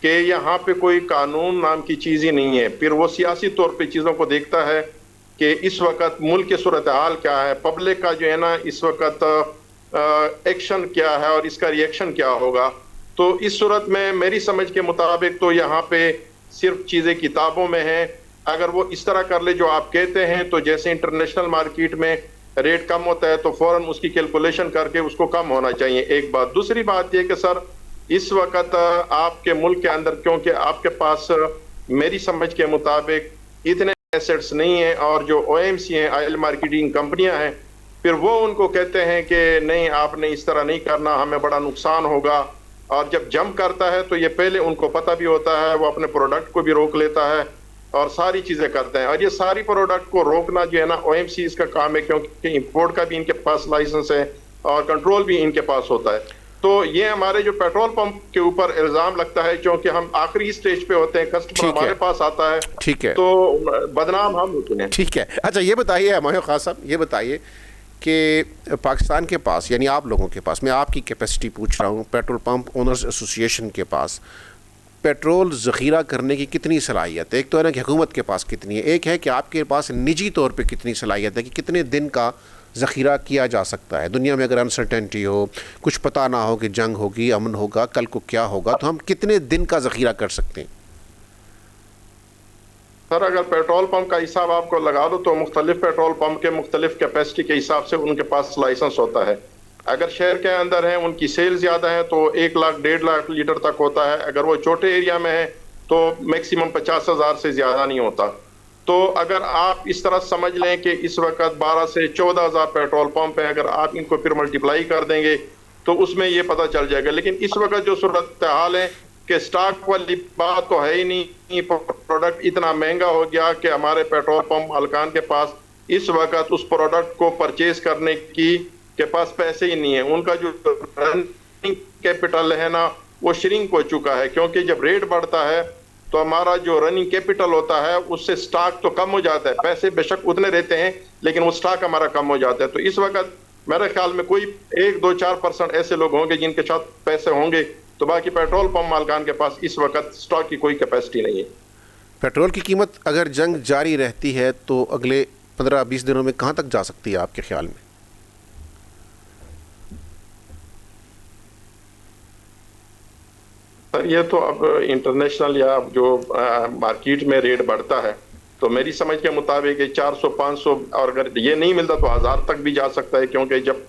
कि यहाँ पे कोई कानून नाम की चीज़ ही नहीं है। फिर वो सियासी तौर पे चीज़ों को देखता है कि इस वक्त मुल्क की सूरत हाल क्या है, पब्लिक का जो है ना इस वक्त एक्शन क्या है और इसका रिएक्शन क्या होगा। तो इस सूरत में मेरी समझ के मुताबिक तो यहाँ पे सिर्फ चीज़ें किताबों में हैं। अगर वो इस तरह कर ले जो आप कहते हैं तो जैसे इंटरनेशनल मार्केट में रेट कम होता है तो फौरन उसकी कैलकुलेशन करके उसको कम होना चाहिए। एक बात। दूसरी बात ये कि सर इस वक्त आपके मुल्क के अंदर, क्योंकि आपके पास मेरी समझ के मुताबिक इतने एसेट्स नहीं है, और जो OMC हैं, ऑयल मार्केटिंग कंपनियां हैं, फिर वो उनको कहते हैं कि नहीं आपने इस तरह नहीं करना, हमें बड़ा नुकसान होगा। और जब जंप करता है तो ये पहले उनको पता भी होता है, वो अपने प्रोडक्ट को भी रोक लेता है और सारी चीजें करते हैं। और ये सारी प्रोडक्ट को रोकना जो है ना OMC इसका काम है, क्योंकि इंपोर्ट का भी इनके पास लाइसेंस है और कंट्रोल भी इनके पास होता है। तो ये हमारे जो पेट्रोल पंप के ऊपर इल्जाम लगता है, क्योंकि हम आखिरी स्टेज पे होते हैं, कस्टमर हमारे पास आता है,
ठीक है,
तो बदनाम हम होते हैं।
ठीक है। अच्छा ये बताइए हुमायूं खान साहब, ये बताइए कि पाकिस्तान के पास, यानी आप लोगों के पास, मैं आपकी कैपेसिटी पूछ रहा हूँ, पेट्रोल पंप ओनर्स एसोसिएशन के पास पेट्रोल ज़ख़ीरा करने की कितनी सलाहियत है? एक तो है ना कि हुकूमत के पास कितनी है, एक है कि आपके पास निजी तौर पे कितनी सलाहियत है कि कितने दिन का ज़ख़ीरा किया जा सकता है। दुनिया में अगर अनसर्टेनिटी हो, कुछ पता ना हो कि जंग होगी, अमन होगा, कल को क्या होगा, तो हम कितने दिन का ज़ख़ीरा कर सकते हैं?
सर, अगर पेट्रोल पंप का हिसाब आपको लगा दो तो मुख्तलिफ पेट्रोल पंप के मुख्तलिफ कैपेसिटी के हिसाब से उनके पास लाइसेंस होता है। अगर शहर के अंदर है, उनकी सेल ज़्यादा है तो 1 लाख 1.5 लाख लीटर तक होता है। अगर वो छोटे एरिया में है तो मैक्सिमम 50,000 से ज़्यादा नहीं होता। तो अगर आप इस तरह समझ लें कि इस वक्त 12 से 14,000 पेट्रोल पंप है, अगर आप इनको फिर मल्टीप्लाई कर देंगे तो उसमें ये पता चल जाएगा। लेकिन इस वक्त जो सूरत हाल है कि स्टॉक वाली बात तो है ही नहीं, प्रोडक्ट इतना महंगा हो गया कि हमारे पेट्रोल पंप मालिकान के पास इस वक्त उस प्रोडक्ट को परचेज करने की के पास पैसे ही नहीं है। उनका जो रनिंग कैपिटल है ना वो श्रिंक हो चुका है, क्योंकि जब रेट बढ़ता है तो हमारा जो रनिंग कैपिटल होता है उससे स्टॉक तो कम हो जाता है। पैसे बेशक उतने रहते हैं लेकिन वो स्टॉक हमारा कम हो जाता है। तो इस वक्त मेरे ख्याल में कोई 1-2-4% ऐसे लोग होंगे जिनके साथ पैसे होंगे, तो बाकी पेट्रोल पंप मालिकान के पास इस वक्त स्टॉक की कोई कैपेसिटी नहीं है।
पेट्रोल की कीमत अगर जंग जारी रहती है तो अगले 15-20 दिनों में कहाँ तक जा सकती है आपके ख्याल में?
सर, ये तो अब इंटरनेशनल या जो मार्केट में रेट बढ़ता है तो मेरी समझ के मुताबिक 400-500 और अगर ये नहीं मिलता तो 1000 तक भी जा सकता है, क्योंकि जब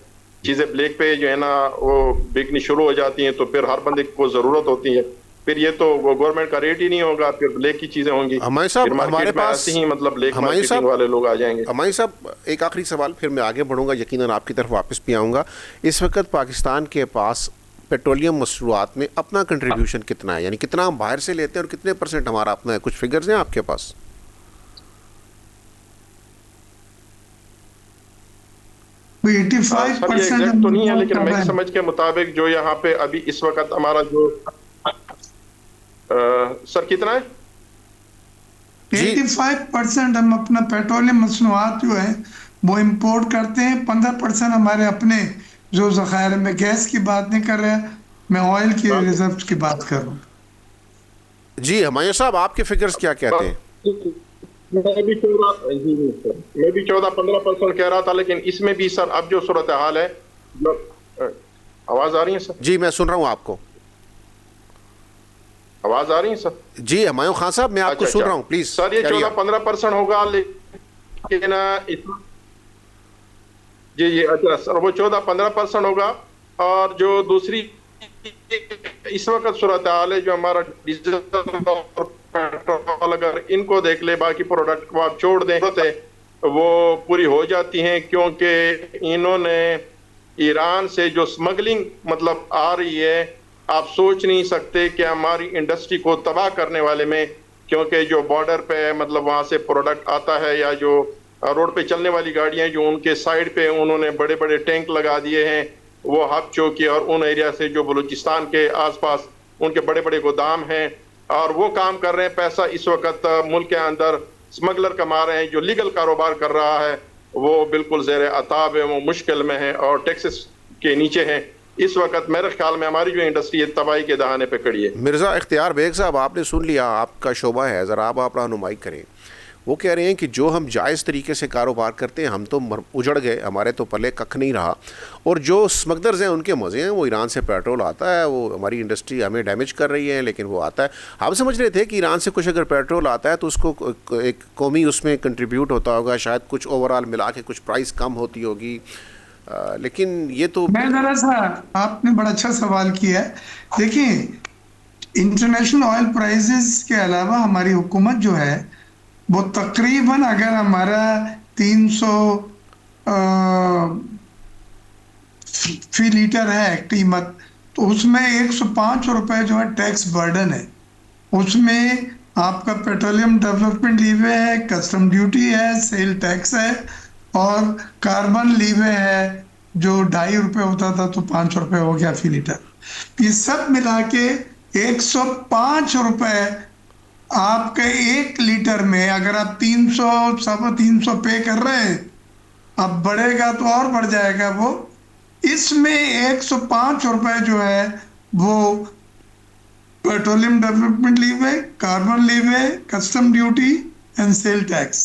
चीज़ें ब्लैक पे जो है ना वो बिकनी शुरू हो जाती हैं तो फिर हर बंदे को ज़रूरत होती है। फिर ये तो वो गवर्नमेंट का रेट ही नहीं होगा, फिर ब्लैक की चीज़ें होंगी।
हमारे साहब, हमारे पास
ही मतलब ब्लैक मार्केटिंग वाले लोग आ जाएंगे।
हमारे साहब, एक आखिरी सवाल, फिर मैं आगे बढ़ूंगा, यकीनन आपकी तरफ वापस भी आऊँगा। इस वक्त पाकिस्तान के पास पेट्रोलियम मसरूआत में अपना कंट्रीब्यूशन कितना है, यानी कितना हम बाहर से लेते हैं और कितने % हमारा अपना है? कुछ फिगर्स हैं आपके पास?
सर,
ये एग्जैक्ट तो नहीं है, लेकिन मेरी समझ के मुताबिक जो यहाँ पे अभी इस वक्त हमारा जो सर कितना है
85% हम अपना पेट्रोलियम मसनूआत जो है वो इंपोर्ट करते हैं। 15% हमारे अपने जो ज़खायर में, गैस की बात नहीं कर रहे, मैं ऑयल की रिजर्व की बात कर रहा हूँ।
जी हमारे साहब, आपके फिगर्स क्या कहते हैं?
मैं भी 14-15% कह रहा था, लेकिन इसमें भी सर अब जो सूरत हाल है, आवाज आ रही है सर?
जी मैं सुन रहा हूँ आपको,
आवाज आ रही है सर?
जी हुमायूं खान साहब, मैं आपको सुन रहा हूँ, प्लीज
सर। ये 14-15% होगा, लेकिन जी अच्छा सर, वो 14-15% होगा। और जो दूसरी इस वक्त सूरत हाल है, जो हमारा डीजल और पेट्रोल, अगर इनको देख ले, बाकी प्रोडक्ट को आप छोड़ दें वो पूरी हो जाती हैं, क्योंकि इन्होंने ईरान से जो स्मगलिंग मतलब आ रही है, आप सोच नहीं सकते कि हमारी इंडस्ट्री को तबाह करने वाले में, क्योंकि जो बॉर्डर पे मतलब वहाँ से प्रोडक्ट आता है, या जो रोड पे चलने वाली गाड़ियाँ जो उनके साइड पे उन्होंने बड़े बड़े टैंक लगा दिए हैं, वो हब चौकी और उन एरिया से जो बलूचिस्तान के आसपास उनके बड़े बड़े गोदाम हैं, और वो काम कर रहे हैं। पैसा इस वक्त मुल्क के अंदर स्मगलर कमा रहे हैं। जो लीगल कारोबार कर रहा है वो बिल्कुल ज़ेर अताब है, वो मुश्किल में है और टैक्सेस के नीचे है। इस वक्त मेरे ख्याल में हमारी जो इंडस्ट्री है तबाही के दहाने पे खड़ी है।
मिर्ज़ा इख्तियार बेग साहब, आपने सुन लिया, आपका शोबा है, ज़रा आप रहनुमाई करें। वो कह रहे हैं कि जो हम जायज़ तरीके से कारोबार करते हैं हम तो उजड़ गए, हमारे तो पल्ले कख नहीं रहा, और जो स्मगलर्स हैं उनके मज़े हैं। वो ईरान से पेट्रोल आता है, वो हमारी इंडस्ट्री हमें डैमेज कर रही है, लेकिन वो आता है। हम समझ रहे थे कि ईरान से कुछ अगर पेट्रोल आता है तो उसको एक कौमी उसमें कंट्रीब्यूट होता होगा, शायद कुछ ओवरऑल मिला के कुछ प्राइस कम होती होगी, लेकिन ये तो
मैं ज़रा सा, आपने बड़ा अच्छा सवाल किया है। देखिए, इंटरनेशनल ऑयल प्राइसेस के अलावा हमारी हुकूमत जो है वो तकरीबन, अगर हमारा 300 फी लीटर है कीमत, तो उसमें 105 रुपए जो है टैक्स बर्डन है। उसमें आपका पेट्रोलियम डेवलपमेंट लीवे है, कस्टम ड्यूटी है, सेल टैक्स है, और कार्बन लीवे है जो 2.5 रुपए होता था तो 5 रुपए हो गया फी लीटर। ये सब मिला के 105 रुपए आपके 1 लीटर में, अगर आप 300 350 पे कर रहे हैं अब बढ़ेगा तो और बढ़ जाएगा वो। इसमें 105 रुपए जो है वो पेट्रोलियम डेवलपमेंट लीव है, कार्बन लीव है, custom duty and sale tax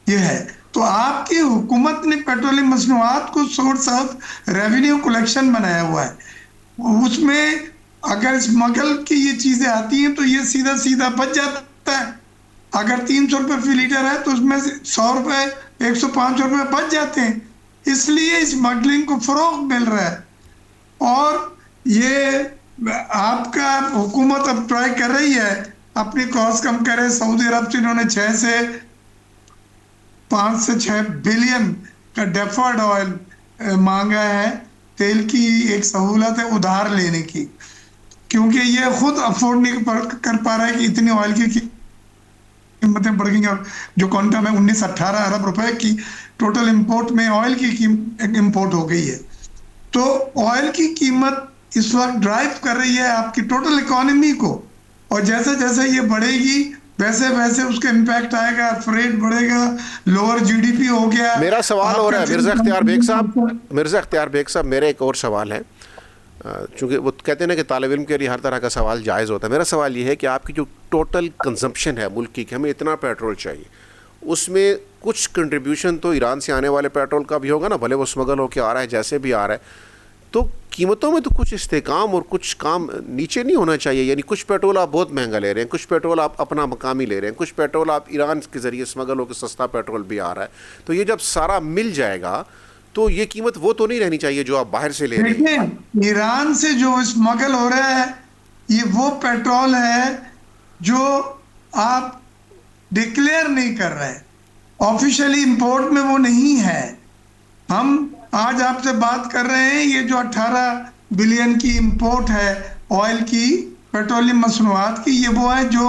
ये है। तो आपकी हुकूमत ने पेट्रोलियम मसनूआत को सोर्स ऑफ रेवेन्यू कलेक्शन बनाया हुआ है। उसमें अगर स्मगल की ये चीजें आती हैं तो ये सीधा सीधा बच जाता है। अगर 300 रुपये फी लीटर है तो उसमें से 100 रुपये 105 रुपये बच जाते हैं, इसलिए स्मगलिंग को फरोग मिल रहा है। और ये आपका हुकूमत अब ट्राई कर रही है अपनी कॉस्ट कम करे। सऊदी अरब से इन्होंने 5 से 6 बिलियन का डेफर्ड ऑयल मांगा है। तेल की एक सहूलत है उधार लेने की, क्योंकि ये खुद अफोर्ड नहीं कर पा रहा है कि इतनी ऑयल की कीमतें बढ़ गई। जो क्वांटम है 19-18 अरब रुपए की टोटल इंपोर्ट में ऑयल की इंपोर्ट हो गई है। तो ऑयल की कीमत इस वक्त ड्राइव कर रही है आपकी टोटल इकोनॉमी को, और जैसे जैसे ये बढ़ेगी वैसे वैसे उसका इम्पैक्ट आएगा, फ्रेट बढ़ेगा, लोअर जीडीपी हो गया।
मेरा सवाल हो रहा है मिर्ज़ा इख्तियार बेग साहब, मेरा एक और सवाल है। चूँकि वो कहते हैं ना कि तालिब इल्म के लिए हर तरह का सवाल जायज़ होता है। मेरा सवाल ये है कि आपकी जो टोटल कंजम्पशन है मुल्क की, हमें इतना पेट्रोल चाहिए, उसमें कुछ कंट्रीब्यूशन तो ईरान से आने वाले पेट्रोल का भी होगा ना, भले वो स्मगल होकर आ रहा है जैसे भी आ रहा है। तो कीमतों में तो कुछ इस्तेकाम और कुछ काम नीचे नहीं होना चाहिए। यानी कुछ पेट्रोल आप बहुत महंगा ले रहे हैं, कुछ पेट्रोल आप अपना मकामी ले रहे हैं, कुछ पेट्रोल आप ईरान के ज़रिए स्मगल होकर सस्ता पेट्रोल भी आ रहा है। तो ये जब सारा मिल जाएगा तो ये कीमत वो तो नहीं रहनी चाहिए जो आप बाहर से ले रहे हैं।
देखिए, ईरान से जो स्मगल हो रहा है ये वो पेट्रोल है जो आप डिक्लेयर नहीं कर रहे, ऑफिशियली इंपोर्ट में वो नहीं है। हम आज आपसे बात कर रहे हैं, ये जो 18 बिलियन की इंपोर्ट है ऑयल की, पेट्रोलियम मसनूआत की, ये वो है जो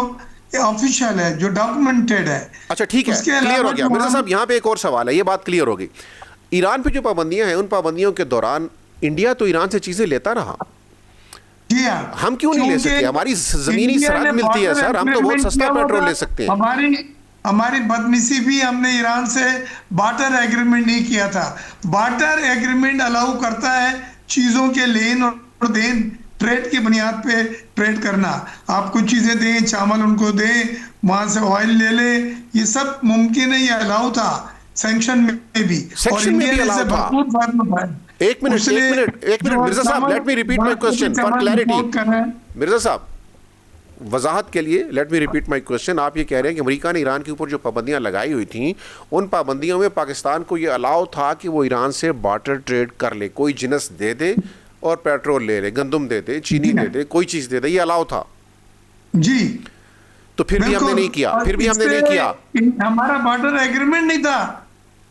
ऑफिशियल है, जो डॉक्यूमेंटेड है।
अच्छा ठीक है, क्लियर हो गया। मिर्ज़ा साहब यहाँ पे एक और सवाल है, ये बात क्लियर होगी। ईरान पे जो पाबंदियां हैं, उन पाबंदियों के दौरान इंडिया तो ईरान से चीजें लेता रहा,
जी हाँ,
हम क्यों नहीं ले सकते? हमारी जमीनी सरहद मिलती है सर, हम तो बहुत सस्ता पेट्रोल ले सकते हैं।
हमारी बदनसीबी भी, हमने ईरान से बार्टर एग्रीमेंट नहीं किया था। बार्टर एग्रीमेंट अलाउ करता है चीजों के लेन और देन, ट्रेड की बुनियाद पे ट्रेड करना। आप कुछ चीजें दें, चावल उनको दें, वहां से ऑयल ले ले, ये सब मुमकिन है, ये अलाउ था सैंक्शन में भी।
सेक्शन में भी अलाउ था। एक मिनट मिर्जा साहब, let me repeat my question for clarity. Mirza साहब, वजाहत के लिए let me repeat my question. आप ये कह रहे हैं कि अमेरिका ने ईरान के ऊपर जो पाबंदियां लगाई हुई थी, उन पाबंदियों में पाकिस्तान को ये अलाउ था कि वो ईरान से बार्टर ट्रेड कर ले, कोई जिनस दे दे और पेट्रोल ले ले, गंदम दे दे, चीनी दे दे, कोई चीज दे दे, ये अलाउ था
जी।
तो फिर भी हमने नहीं किया,
हमारा बार्टर एग्रीमेंट नहीं था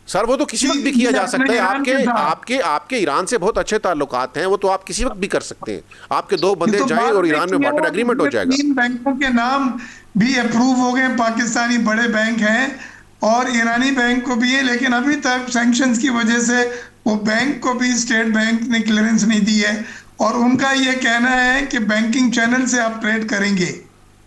सर। वो तो किसी वक्त भी किया जा सकता है। आपके ईरान से बहुत अच्छे ताल्लुकात हैं, वो तो आप किसी वक्त भी कर सकते हैं। आपके 2 बंदे जाएं और ईरान में बार्टर एग्रीमेंट हो जाएगा।
3 बैंकों के नाम भी अप्रूव हो गए, पाकिस्तानी बड़े बैंक हैं और ईरानी बैंक को भी है, लेकिन अभी तक सैंक्शंस की वजह से वो बैंक को भी स्टेट बैंक ने क्लियरेंस नहीं दी है। और उनका ये कहना है कि बैंकिंग चैनल से आप ट्रेड करेंगे।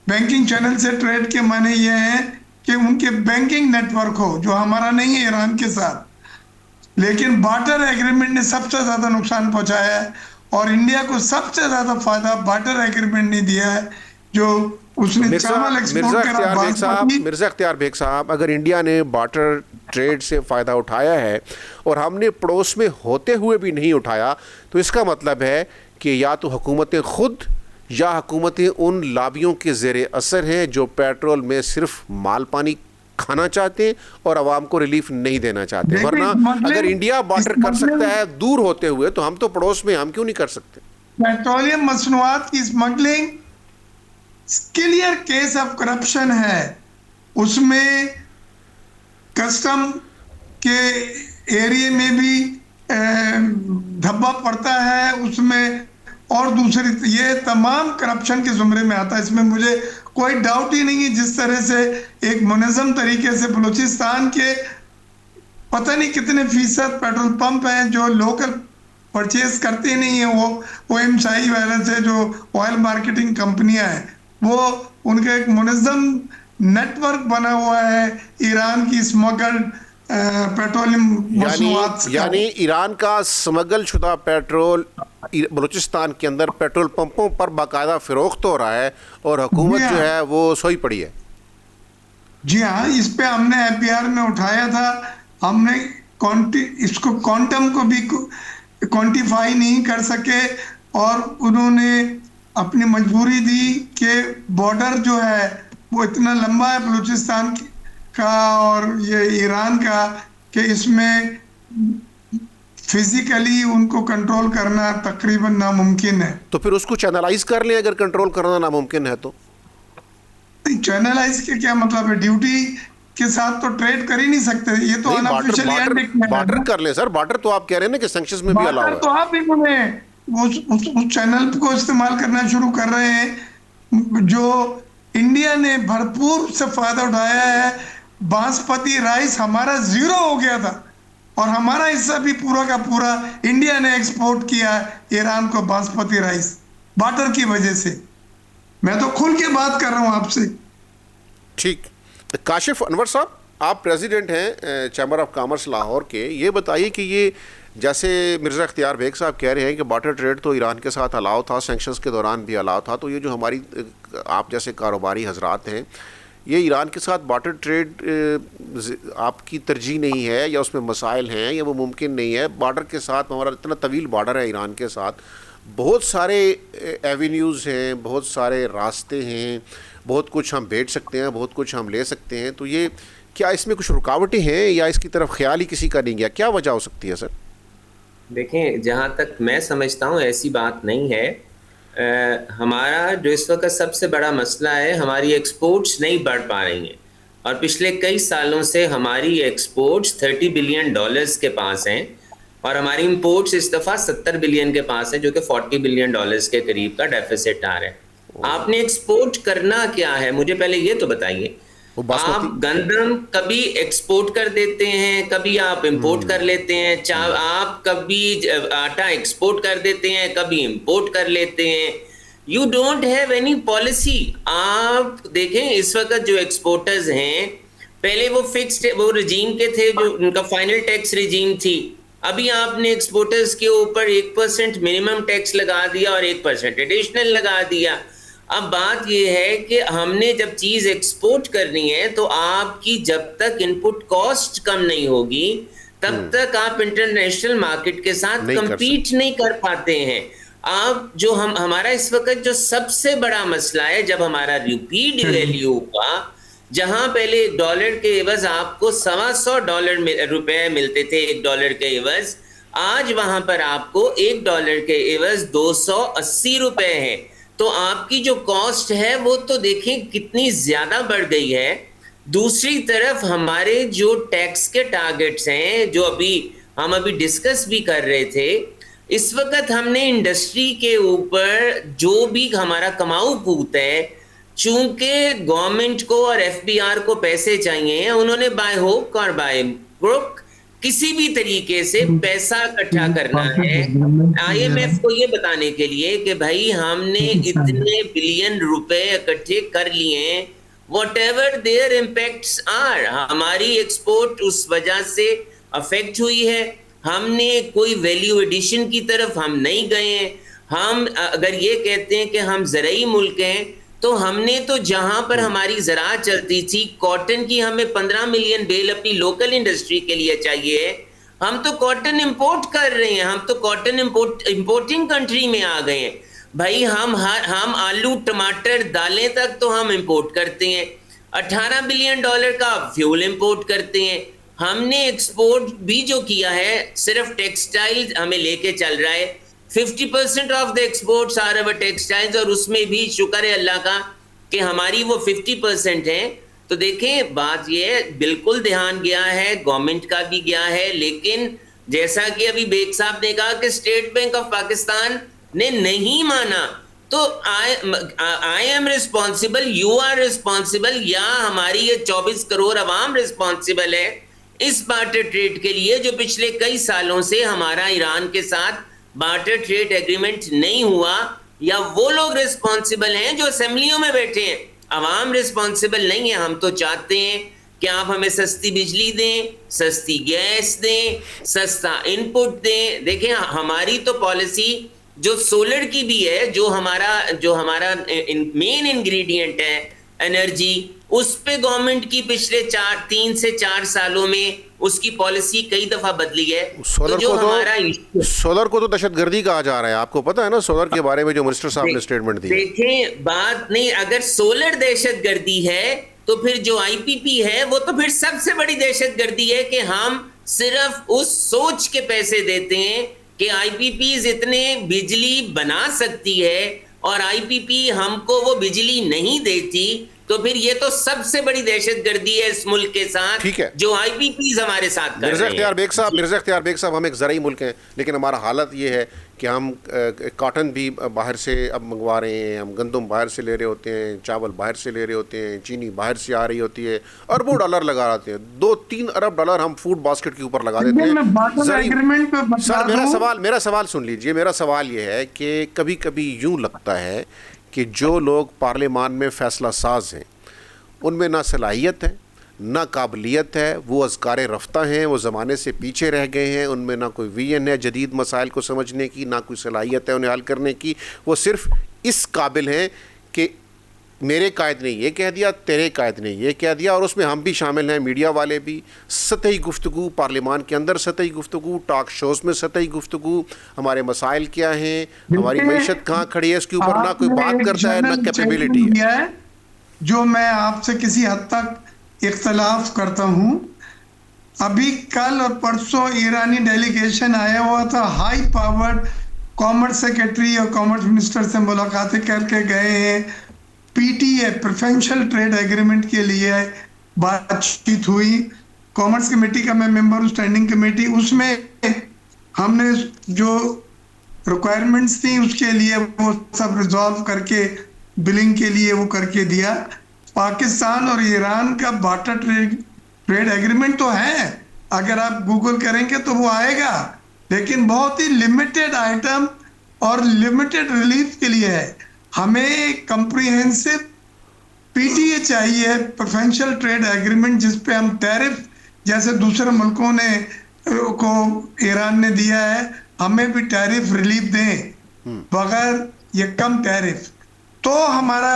बैंकिंग चैनल से ट्रेड के माने ये है कि उनके बैंकिंग नेटवर्क हो, जो हमारा नहीं है ईरान के साथ। लेकिन बार्टर एग्रीमेंट ने सबसे ज्यादा नुकसान पहुंचाया है और इंडिया को सबसे ज्यादा फायदा बार्टर एग्रीमेंट ने दिया है, जो उसने चावल एक्सपोर्ट करा।
मिर्जा इख्तियार बेग साहब, अगर इंडिया ने बार्टर ट्रेड से फ़ायदा उठाया है और हमने पड़ोस में होते हुए भी नहीं उठाया, तो इसका मतलब है कि या तो हुकूमतें खुद या हुकूमतें उन लाबियों के ज़ेरे असर हैं जो पेट्रोल में सिर्फ माल पानी खाना चाहते हैं और आवाम को रिलीफ नहीं देना चाहते। वरना अगर इंडिया बार्टर कर सकता है दूर होते हुए, तो हम तो पड़ोस में, हम क्यों नहीं कर सकते?
पेट्रोलियम मसनूआत की smuggling clear case of corruption है। उसमें कस्टम के एरिया में भी धब्बा पड़ता है उसमें, और दूसरी ये तमाम करप्शन के जुमरे में आता है। इसमें मुझे कोई डाउट ही नहीं है। जिस तरह से एक मुनज़्ज़म तरीके से बलूचिस्तान के पता नहीं कितने फीसद पेट्रोल पंप हैं जो लोकल परचेज करते नहीं है, वो एमसाई वाले से जो ऑयल मार्केटिंग कंपनियां हैं, वो उनका एक मुनज़्ज़म नेटवर्क बना हुआ है ईरान की स्मगल्ड पेट्रोलियम मसनूआत का।
यानी ईरान का स्मगल शुदा पेट्रोल बलूचिस्तान के अंदर पेट्रोल पंपों पर बाकायदा फरोख्त हो रहा है और हुकूमत जो है वो सोई पड़ी है।
जी हाँ, इस पे हमने एफबीआर में उठाया था। हमने इसको क्वांटम को भी क्वांटिफाई नहीं कर सके और उन्होंने अपनी मजबूरी दी कि बॉर्डर जो है वो इतना लंबा है बलूचिस्तान का और ये ईरान का कि इसमें फिजिकली उनको कंट्रोल करना तकरीबन नामुमकिन है।
तो फिर उसको चैनलाइज कर लें अगर कंट्रोल करना नामुमकिन है तो।
चैनलाइज के क्या मतलब है? ड्यूटी के साथ तो ट्रेड कर ही नहीं सकते, ये तो अनऑफिशियली
बार्टर कर ले सर। बार्टर तो आप कह रहे हैं ना कि सैंक्शंस में भी अलाउ है।
तो आप इन्होंने उस चैनल को इस्तेमाल करना शुरू कर रहे हैं जो इंडिया ने भरपूर से फायदा उठाया है। बासमती राइस हमारा 0 हो गया था और हमारा हिस्सा भी पूरा का पूरा इंडिया ने एक्सपोर्ट किया ईरान को बासमती राइस बार्टर की वजह से। मैं तो खुल के बात कर रहा हूं आपसे।
ठीक, काशिफ अनवर साहब, आप प्रेसिडेंट हैं चैम्बर ऑफ कॉमर्स लाहौर के। ये बताइए कि ये जैसे मिर्ज़ा इख्तियार बेग साहब कह रहे हैं कि बार्टर ट्रेड तो ईरान के साथ अलाउ था, सैंक्शंस के दौरान भी अलाउ था, तो ये जो हमारी आप जैसे कारोबारी हजरात हैं, ये ईरान के साथ बार्टर ट्रेड आपकी तरजीह नहीं है या उसमें मसाइल हैं या वो मुमकिन नहीं है? बार्डर के साथ हमारा इतना तवील बार्डर है ईरान के साथ, बहुत सारे एवेन्यूज़ हैं, बहुत सारे रास्ते हैं, बहुत कुछ हम बेच सकते हैं, बहुत कुछ हम ले सकते हैं। तो ये क्या इसमें कुछ रुकावटें हैं या इसकी तरफ ख्याल ही किसी का नहीं गया? क्या वजह हो सकती है सर?
देखें, जहाँ तक मैं समझता हूँ ऐसी बात नहीं है। हमारा जो इस वक्त सबसे बड़ा मसला है, हमारी एक्सपोर्ट्स नहीं बढ़ पा रही हैं और पिछले कई सालों से हमारी एक्सपोर्ट्स $30 बिलियन के पास हैं और हमारी इंपोर्ट्स इस दफ़ा 70 बिलियन के पास है, जो कि $40 बिलियन के करीब का डेफिसिट आ रहा है। आपने एक्सपोर्ट करना क्या है, मुझे पहले ये तो बताइए। आप गंदम कभी एक्सपोर्ट कर देते हैं, कभी आप इंपोर्ट कर लेते हैं। आप कभी आटा एक्सपोर्ट कर देते हैं, कभी इंपोर्ट कर लेते हैं। You don't have any policy. आप देखें, इस वक्त जो एक्सपोर्टर्स हैं, पहले वो फिक्स्ड वो रजीम के थे, जो उनका फाइनल टैक्स रजीम थी। अभी आपने एक्सपोर्टर्स के ऊपर 1% मिनिमम टैक्स लगा दिया और 1% एडिशनल लगा दिया। अब बात यह है कि हमने जब चीज़ एक्सपोर्ट करनी है तो आपकी जब तक इनपुट कॉस्ट कम नहीं होगी तब तक आप इंटरनेशनल मार्केट के साथ कंपीट नहीं कर पाते हैं। आप जो हमारा इस वक्त जो सबसे बड़ा मसला है, जब हमारा रूपी डिवैल्यू हुआ, जहां पहले $1 के एवज आपको $125 रुपए मिलते थे $1 के एवज, आज वहां पर आपको $1 के एवज 280 रुपए है। तो आपकी जो कॉस्ट है वो तो देखें कितनी ज्यादा बढ़ गई है। दूसरी तरफ हमारे जो टैक्स के टारगेट्स हैं, जो हम अभी डिस्कस भी कर रहे थे, इस वक्त हमने इंडस्ट्री के ऊपर जो भी हमारा कमाऊ पूत है, चूंकि गवर्नमेंट को और एफबीआर को पैसे चाहिए, उन्होंने बाय होक और बाय क्रुक किसी भी तरीके से पैसा इकट्ठा करना है आईएमएफ को ये बताने के लिए कि भाई हमने इतने बिलियन रुपए इकट्ठे कर लिए हैं, व्हाटएवर देयर इम्पैक्ट्स आर। हमारी एक्सपोर्ट उस वजह से अफेक्ट हुई है। हमने कोई वैल्यू एडिशन की तरफ हम नहीं गए हैं। हम अगर ये कहते हैं कि हम ज़राई मुल्क हैं, तो हमने तो जहां पर हमारी ज़राअत चलती थी, कॉटन की हमें 15 मिलियन बेल अपनी लोकल इंडस्ट्री के लिए चाहिए, हम तो कॉटन इंपोर्ट कर रहे हैं। हम तो कॉटन इंपोर्टिंग कंट्री में आ गए हैं भाई। हम आलू, टमाटर, दालें तक तो हम इंपोर्ट करते हैं। $18 बिलियन का फ्यूल इंपोर्ट करते हैं। हमने एक्सपोर्ट भी जो किया है, सिर्फ टेक्सटाइल हमें लेके चल रहा है। 50% of the exports are our textiles, और उसमें भी शुक्र है अल्लाह का कि हमारी वो 50% है। तो देखें, बात ये है, बिल्कुल ध्यान गया है, गवर्नमेंट का भी गया है, लेकिन जैसा कि अभी बेग साहब ने कहा कि स्टेट बैंक ऑफ पाकिस्तान ने नहीं माना, तो I am responsible, you are responsible, या हमारी ये 24 करोड़ अवाम रिस्पॉन्सिबल है इस बार्टर ट्रेड के लिए, जो पिछले कई सालों से हमारा ईरान के साथ बार्टर ट्रेड एग्रीमेंट नहीं हुआ। या वो लोग रिस्पॉन्सिबल हैं जो असेंबलियों में बैठे हैं, अवाम रिस्पॉन्सिबल नहीं है। हम तो चाहते हैं कि आप हमें सस्ती बिजली दें, सस्ती गैस दें, सस्ता इनपुट दें। देखिए हमारी तो पॉलिसी जो सोलर की भी है, जो हमारा मेन इंग्रेडिएंट है एनर्जी, उस पे गवर्नमेंट की पिछले 3 से 4 सालों में उसकी पॉलिसी कई दफा बदली है।
सोलर को तो दहशतगर्दी कहा जा रहा है, आपको पता है ना सोलर के बारे में जो मिनिस्टर साहब ने स्टेटमेंट दी।
देखें बात नहीं, अगर सोलर दहशतगर्दी है तो फिर जो आईपीपी है वो तो फिर सबसे बड़ी दहशतगर्दी है कि हम सिर्फ उस सोच के पैसे देते हैं कि आईपीपीज इतने बिजली बना सकती है और आईपीपी हमको वो बिजली नहीं देती, तो फिर ये तो सबसे बड़ी दहशतगर्दी है इस मुल्क के साथ,
ठीक है,
जो आईपीपीज हमारे साथ कर रहे हैं।
मिर्ज़ा इख्तियार बेग साहब, हम एक ज़राई मुल्क हैं, लेकिन हमारा हालत ये है कि हम कॉटन भी बाहर से अब मंगवा रहे हैं, हम गंदम बाहर से ले रहे होते हैं, चावल बाहर से ले रहे होते हैं, चीनी बाहर से आ रही होती है, अरबों डॉलर लगा रहे हैं, 2-3 अरब डॉलर हम फूड बास्केट के ऊपर लगा देते हैं। सर मेरा सवाल सुन लीजिए, मेरा सवाल ये है कि कभी कभी यूँ लगता है कि जो लोग पार्लियामान में फ़ैसला साज हैं उनमें ना सलाहियत है ना काबिलियत है, वो अज़कारे रफ्ता हैं, वो ज़माने से पीछे रह गए हैं, उनमें ना कोई विजन है जदीद मसाइल को समझने की, ना कोई सलाहियत है उन्हें हल करने की। वो सिर्फ इस काबिल हैं कि मेरे कायद ने ये कह दिया, तेरे कायद ने ये कह दिया, और उसमें हम भी शामिल हैं, मीडिया वाले भी। सतही गुफ्तगू पार्लियामान के अंदर, सतही गुफ्तगू टॉक शोज़ में, सतही गुफ्तगू हमारे मसाइल क्या हैं, हमारी मईशत कहाँ खड़ी है, इसके ऊपर ना कोई बात करता है ना कैपेबिलिटी है।
जो मैं आपसे किसी हद तक इख्तलाफ करता हूँ, अभी कल और परसों ईरानी डेलीगेशन आया हुआ था, हाई पावर्ड कॉमर्स सेक्रेटरी और कॉमर्स मिनिस्टर से मुलाकातें करके गए हैं, पीटीए प्रेफरेंशियल ट्रेड एग्रीमेंट के लिए बातचीत हुई। कॉमर्स कमेटी का मैं मेंबर हूँ, स्टैंडिंग कमेटी, उसमें हमने जो रिक्वायरमेंट्स थी उसके लिए वो सब रिजॉल्व करके बिलिंग के लिए वो करके दिया। पाकिस्तान और ईरान का बार्टर ट्रेड एग्रीमेंट तो है, अगर आप गूगल करेंगे तो वो आएगा, लेकिन बहुत ही लिमिटेड आइटम और लिमिटेड रिलीफ के लिए है। हमें कंप्रिहेंसिव पीटीए चाहिए, प्रेफरेंशियल ट्रेड एग्रीमेंट, जिस पे हम टैरिफ जैसे दूसरे मुल्कों ने को ईरान ने दिया है, हमें भी टैरिफ रिलीफ दें बगैर ये कम टैरिफ, तो हमारा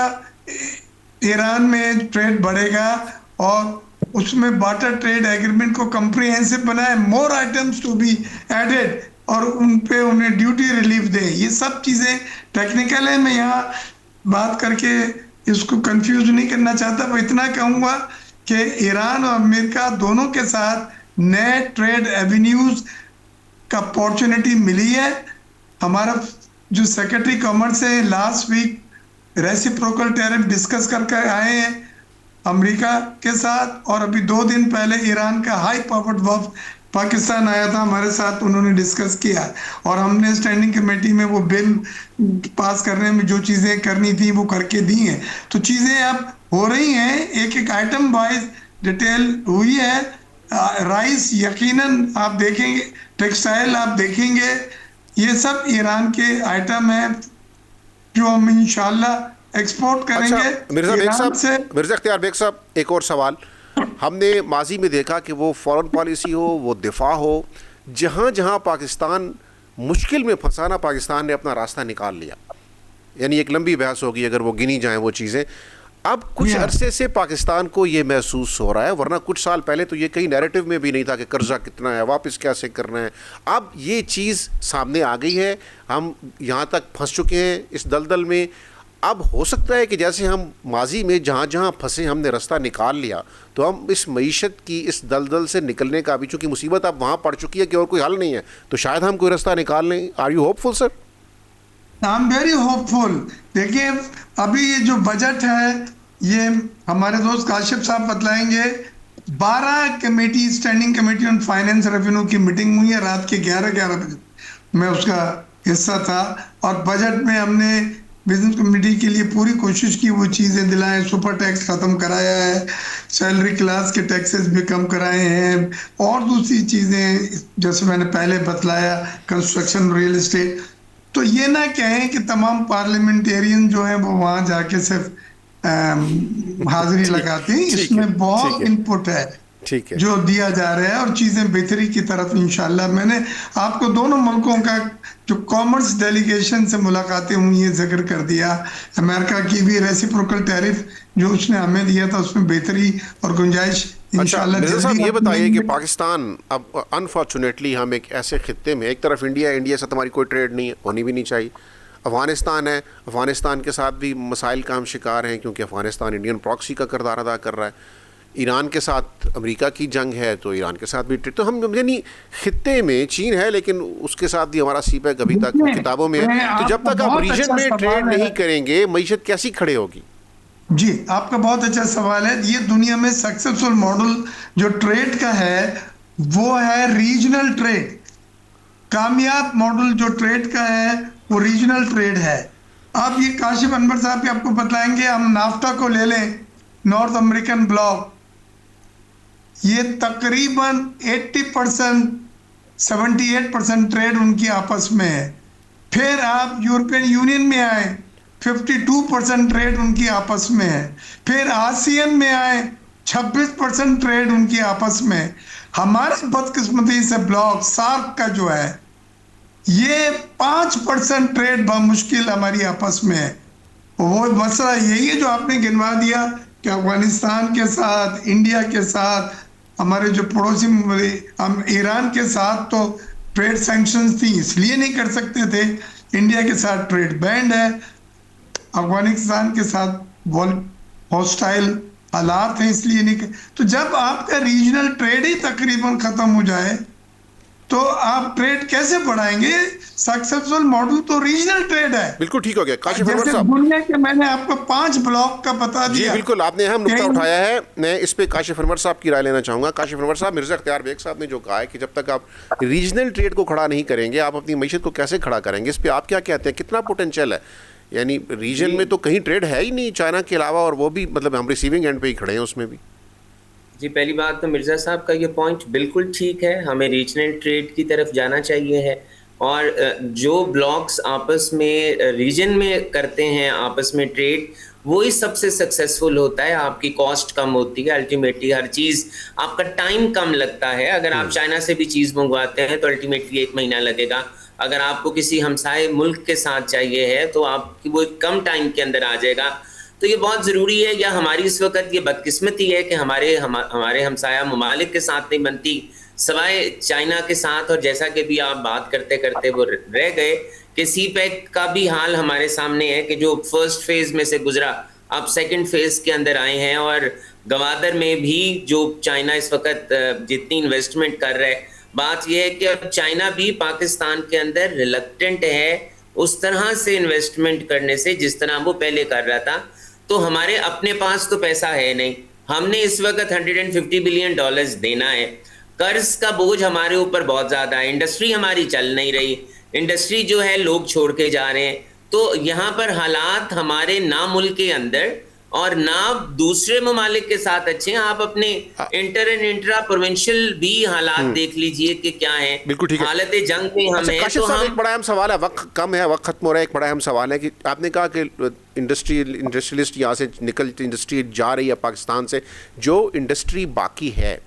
ईरान में ट्रेड बढ़ेगा और उसमें बार्टर ट्रेड एग्रीमेंट को कंप्रिहेंसिव बनाए, more items to be added और उन पे उन्हें ड्यूटी रिलीफ दे। ये सब चीज़ें टेक्निकल है, मैं यहाँ बात करके इसको कंफ्यूज नहीं करना चाहता, पर इतना कहूँगा कि ईरान और अमेरिका दोनों के साथ नए ट्रेड एवेन्यूज का अपॉर्चुनिटी मिली है। हमारा जो सेक्रेटरी कॉमर्स है last week reciprocal tariff discuss करके आए हैं अमेरिका के साथ, और अभी 2 दिन पहले ईरान का हाई पावर्ड वफ्द पाकिस्तान आया था हमारे साथ, उन्होंने डिस्कस किया और हमने स्टैंडिंग कमेटी में वो बिल पास करने में जो चीज़ें करनी थी वो करके दी हैं। तो चीज़ें अब हो रही हैं, एक एक आइटम वाइज डिटेल हुई है। राइस यकीनन आप देखेंगे, टेक्सटाइल आप देखेंगे, ये सब ईरान के आइटम हैं जो हम इंशाल्लाह एक्सपोर्ट करेंगे।
अच्छा, मिर्ज़ा इख्तियार बेग साहब, एक और सवाल। हमने माजी में देखा कि वो फॉरेन पॉलिसी हो, वो दिफा हो, जहाँ जहाँ पाकिस्तान मुश्किल में फंसाना, पाकिस्तान ने अपना रास्ता निकाल लिया। यानी एक लंबी बहस होगी अगर वो गिनी जाएँ वो चीज़ें। अब कुछ अरसे से पाकिस्तान को ये महसूस हो रहा है, वरना कुछ साल पहले तो ये कहीं नैरेटिव में भी नहीं था कि कर्जा कितना है, वापस कैसे करना है। अब ये चीज़ सामने आ गई है, हम यहाँ तक फंस चुके हैं इस दलदल में। अब हो सकता है कि जैसे हम माजी में जहाँ जहाँ फंसे हमने रास्ता निकाल लिया, तो हम इस मईशत की इस दलदल से निकलने का भी, चूँकि मुसीबत अब वहाँ पड़ चुकी है कि और कोई हल नहीं है, तो शायद हम कोई रास्ता निकाल लें। Are you hopeful sir?
I am very hopeful. देखिए अभी ये जो बजट है, ये हमारे दोस्त काशिफ साहब बतलाएंगे, 12 committee, standing committee on finance revenue की मीटिंग हुई है रात के 11 बजे, मैं उसका हिस्सा था। और बजट में हमने बिजनेस कमेटी के लिए पूरी कोशिश की वो चीज़ें दिलाएं, सुपर टैक्स ख़त्म कराया है, सैलरी क्लास के टैक्सेस भी कम कराए हैं, और दूसरी चीज़ें जैसे मैंने पहले बतलाया, कंस्ट्रक्शन, रियल एस्टेट। तो ये ना कहें कि तमाम पार्लियामेंटेरियन जो हैं वो वहाँ जाके सिर्फ हाजिरी लगाते हैं।
ठीक है,
इसमें बहुत
ठीक है,
इनपुट है
ठीक है।
जो दिया जा रहा है और चीजें बेहतरी की तरफ इंशाल्लाह। मैंने आपको दोनों मुल्कों का जो कॉमर्स डेलीगेशन से मुलाकातें हुई है जिक्र कर दिया। अमेरिका की भी रेसिप्रोकल टैरिफ जो उसने हमें दिया था उसमें बेहतरी और गुंजाइश
अच्छा
इंशाल्लाह
मिर्जा साहब,
जल्दी
ये बताइए कि
मिलेंगे।
पाकिस्तान अब अनफॉर्चुनेटली हम एक ऐसे खित्ते में, एक तरफ इंडिया है, इंडिया से हमारी कोई ट्रेड नहीं है, होनी भी नहीं चाहिए। अफ़गानिस्तान है, अफ़गानिस्तान के साथ भी मसाइल का हम शिकार हैं क्योंकि अफ़गानिस्तान इंडियन प्रॉक्सी का किरदार अदा कर रहा है। ईरान के साथ अमेरिका की जंग है तो ईरान के साथ भी ट्रेड, तो हम यानी खित्ते में चीन है लेकिन उसके साथ भी हमारा सीपैक अभी तक
देखिए,
किताबों में
मैं
है। तो जब
आपका
तक आप
बहुत
रीजन
अच्छा
में ट्रेड
सवाल है।
नहीं करेंगे मईशत कैसी खड़े होगी?
जी, आपका बहुत अच्छा सवाल है। ये दुनिया में सक्सेसफुल मॉडल जो ट्रेड का है वो है रीजनल ट्रेड। कामयाब मॉडल जो ट्रेड का है वो रीजनल ट्रेड है। आप ये काशिफ अनवर साहब भी आपको बताएंगे। हम नाफ्टा को ले लें, नॉर्थ अमेरिकन ब्लॉक, ये तकरीबन 80%, 78% ट्रेड उनकी आपस में है। फिर आप यूरोपियन यूनियन में आए, 52% ट्रेड उनकी आपस में है। फिर आसियन में आए, 26% ट्रेड उनकी आपस में है। हमारे बदकिस्मती से ब्लॉक सार्क का जो है ये 5% ट्रेड मुश्किल हमारी आपस में है। वो मसला यही है जो आपने गिनवा दिया कि अफगानिस्तान के साथ, इंडिया के साथ, हमारे जो पड़ोसी हम ईरान के साथ तो ट्रेड सैंक्शंस थी इसलिए नहीं कर सकते थे। इंडिया के साथ ट्रेड बैंड है, अफगानिस्तान के साथ हॉस्टाइल हालात हैं इसलिए नहीं कर। तो जब आपका रीजनल ट्रेड ही तकरीबन खत्म हो जाए तो आप ट्रेड कैसे बढ़ाएंगे? सक्सेसफुल मॉडल तो रीजनल ट्रेड है।
बिल्कुल ठीक हो गया काशिफ अनवर
जैसे
साहब।
दुनिया के मैंने आपको 5 ब्लॉक का बता
जी
दिया।
बिल्कुल, आपने अहम नुकता
कहीं-
उठाया है। मैं इस पे काशिफ अनवर साहब की राय लेना चाहूँगा। काशिफ अनवर साहब, मिर्ज़ा इख्तियार बेग साहब ने जो कहा है कि जब तक आप रीजनल ट्रेड को खड़ा नहीं करेंगे आप अपनी मईशत को कैसे खड़ा करेंगे, इस पे आप क्या कहते हैं? कितना पोटेंशियल है? यानी रीजन में तो कहीं ट्रेड है ही नहीं चाइना के अलावा, और वो भी मतलब हम रिसीविंग एंड पे ही खड़े हैं उसमें भी।
जी, पहली बात तो मिर्ज़ा साहब का ये पॉइंट बिल्कुल ठीक है, हमें रीजनल ट्रेड की तरफ जाना चाहिए है। और जो ब्लॉक्स आपस में रीजन में करते हैं आपस में ट्रेड, वही सबसे सक्सेसफुल होता है। आपकी कॉस्ट कम होती है, अल्टीमेटली हर चीज़, आपका टाइम कम लगता है। अगर आप चाइना से भी चीज़ मंगवाते हैं तो अल्टीमेटली 1 महीना लगेगा। अगर आपको किसी हमसाए मुल्क के साथ चाहिए है तो आपकी वो कम टाइम के अंदर आ जाएगा। तो ये बहुत ज़रूरी है, या हमारी इस वक्त ये बदकिस्मती है कि हमारे हमसाया ममालिक के साथ नहीं बनती सवाए चाइना के साथ। और जैसा कि भी आप बात करते करते वो रह गए कि सीपैक का भी हाल हमारे सामने है कि जो फर्स्ट फेज़ में से गुजरा, आप सेकंड फेज़ के अंदर आए हैं। और गवादर में भी जो चाइना इस वक्त जितनी इन्वेस्टमेंट कर रहा है, बात यह है कि अब चाइना भी पाकिस्तान के अंदर रिलक्टेंट है उस तरह से इन्वेस्टमेंट करने से जिस तरह वो पहले कर रहा था। तो हमारे अपने पास तो पैसा है नहीं, हमने इस वक्त $150 बिलियन देना है। कर्ज का बोझ हमारे ऊपर बहुत ज़्यादा है, इंडस्ट्री हमारी चल नहीं रही, इंडस्ट्री जो है लोग छोड़ के जा रहे हैं। तो यहाँ पर हालात हमारे ना मुल्क के अंदर और ना दूसरे ममालिक के साथ अच्छे हैं। आप अपने इंटर एंड इंट्रा प्रोविंशियल भी हालात देख लीजिए कि क्या है।
बिल्कुल ठीक है।
हालत जंग में हम हैं।
काशिफ
तो
साहब,
हम
एक बड़ा अहम सवाल है, वक्त कम है, वक्त खत्म हो रहा है। एक बड़ा अहम सवाल है कि आपने कहा कि इंडस्ट्रियलिस्ट यहाँ से निकल, इंडस्ट्री जा रही है पाकिस्तान से, जो इंडस्ट्री बाकी है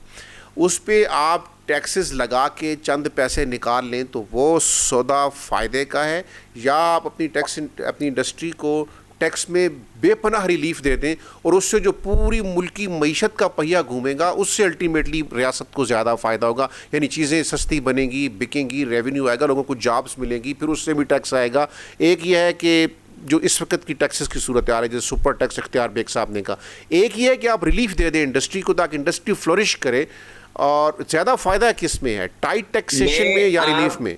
उस पे आप टैक्सेस लगा के चंद पैसे निकाल लें तो वो सौदा फ़ायदे का है, या आप अपनी इंडस्ट्री को टैक्स में बेपनाह रिलीफ दे दें और उससे जो पूरी मुल्की मईशत का पहिया घूमेगा उससे अल्टीमेटली रियासत को ज़्यादा फ़ायदा होगा। यानी चीज़ें सस्ती बनेंगी, बिकेंगी, रेवेन्यू आएगा, लोगों को जॉब्स मिलेंगी, फिर उससे भी टैक्स आएगा। एक यह है कि जो इस वक्त की टैक्सेस की सूरत आ रही है, जैसे सुपर टैक्स इख्तियार बेग साहब ने कहा, एक ये है कि आप रिलीफ दे दें इंडस्ट्री को ताकि इंडस्ट्री फ्लोरिश करे। और ज़्यादा फ़ायदा किस में है, टाइट टैक्सेशन में या रिलीफ में?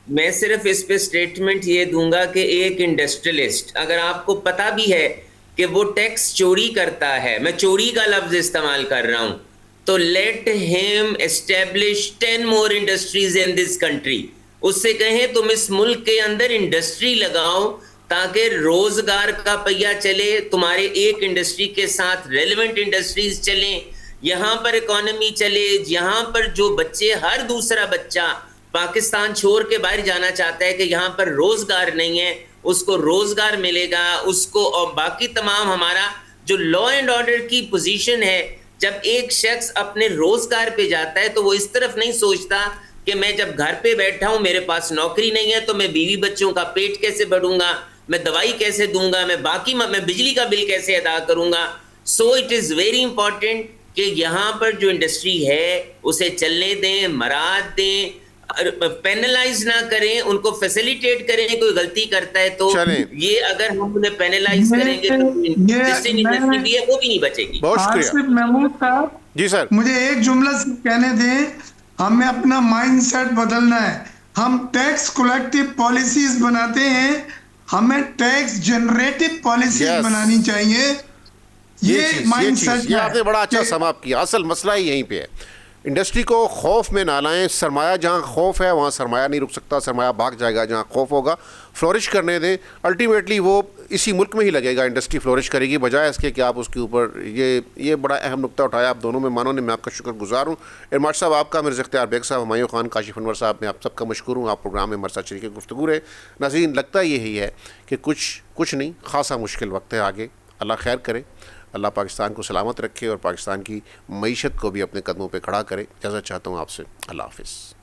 मैं सिर्फ इस पे स्टेटमेंट ये दूंगा कि एक इंडस्ट्रियलिस्ट, अगर आपको पता भी है कि वो टैक्स चोरी करता है, मैं चोरी का लफ्ज इस्तेमाल कर रहा हूं, तो let him establish 10 more industries in this country. उससे कहें तुम इस मुल्क के अंदर इंडस्ट्री लगाओ ताकि रोजगार का पहिया चले, तुम्हारे एक इंडस्ट्री के साथ रेलेवेंट इंडस्ट्रीज चलें, यहाँ पर इकोनॉमी चले। यहाँ पर जो बच्चे, हर दूसरा बच्चा पाकिस्तान छोड़ के बाहर जाना चाहता है कि यहाँ पर रोजगार नहीं है, उसको रोजगार मिलेगा उसको, और बाकी तमाम हमारा जो लॉ एंड ऑर्डर की पोजीशन है, जब एक शख्स अपने रोजगार पे जाता है तो वो इस तरफ नहीं सोचता कि मैं जब घर पे बैठा हूं, मेरे पास नौकरी नहीं है, तो मैं बीवी बच्चों का पेट कैसे भरूंगा, मैं दवाई कैसे दूंगा, मैं बिजली का बिल कैसे अदा करूंगा। So it is very important कि यहाँ पर जो इंडस्ट्री है उसे चलने दें, मराद दें, पेनलाइज ना करें, उनको फैसिलिटेट करें। कोई गलती करता है तो ये अगर हम उन्हें पेनलाइज करेंगे तो एग्जिस्टिंग इंडस्ट्री भी है वो भी नहीं बचेगी।
बहुत शुक्रिया
आसिफ महमूद साहब
जी सर।
मुझे एक जुमला कहने दें, हमें अपना माइंडसेट बदलना है। हम टैक्स कलेक्टिव पॉलिसीज बनाते हैं, हमें टैक्स जनरेटिव पॉलिसीज बनानी चाहिए। ये माइंडसेट
ये आपने बड़ा अच्छा समाप्त किया। असल मसला ही यहीं पे है। इंडस्ट्री को खौफ में ना लाएं। सरमाया जहाँ खौफ है वहाँ सरमाया नहीं रुक सकता, सरमाया भाग जाएगा जहाँ खौफ होगा। फ्लोरिश करने दें, अल्टीमेटली वो इसी मुल्क में ही लगेगा, इंडस्ट्री फ्लोरिश करेगी, बजाय इसके कि आप उसके ऊपर ये बड़ा अहम नुक्ता उठाया आप दोनों में मानो ने। मैं आपका शुक्रगुजार हूँ। इरमाद साहब आपका, मिर्ज़ा इख्तियार बेग साहब, हुमायूं खान, काशिफ अनवर साहब, मैं आप सबका मशकूर हूँ। आप प्रोग्राम में हमारे साथ शरीक गुफ्तगू रहे। नाज़रीन, लगता यही है कि कुछ नहीं, खासा मुश्किल वक्त है आगे। अल्लाह खैर करे, अल्लाह पाकिस्तान को सलामत रखे और पाकिस्तान की मईशत को भी अपने कदमों पे खड़ा करे। इजाज़त चाहता हूँ आपसे। अल्लाह हाफ़िज़।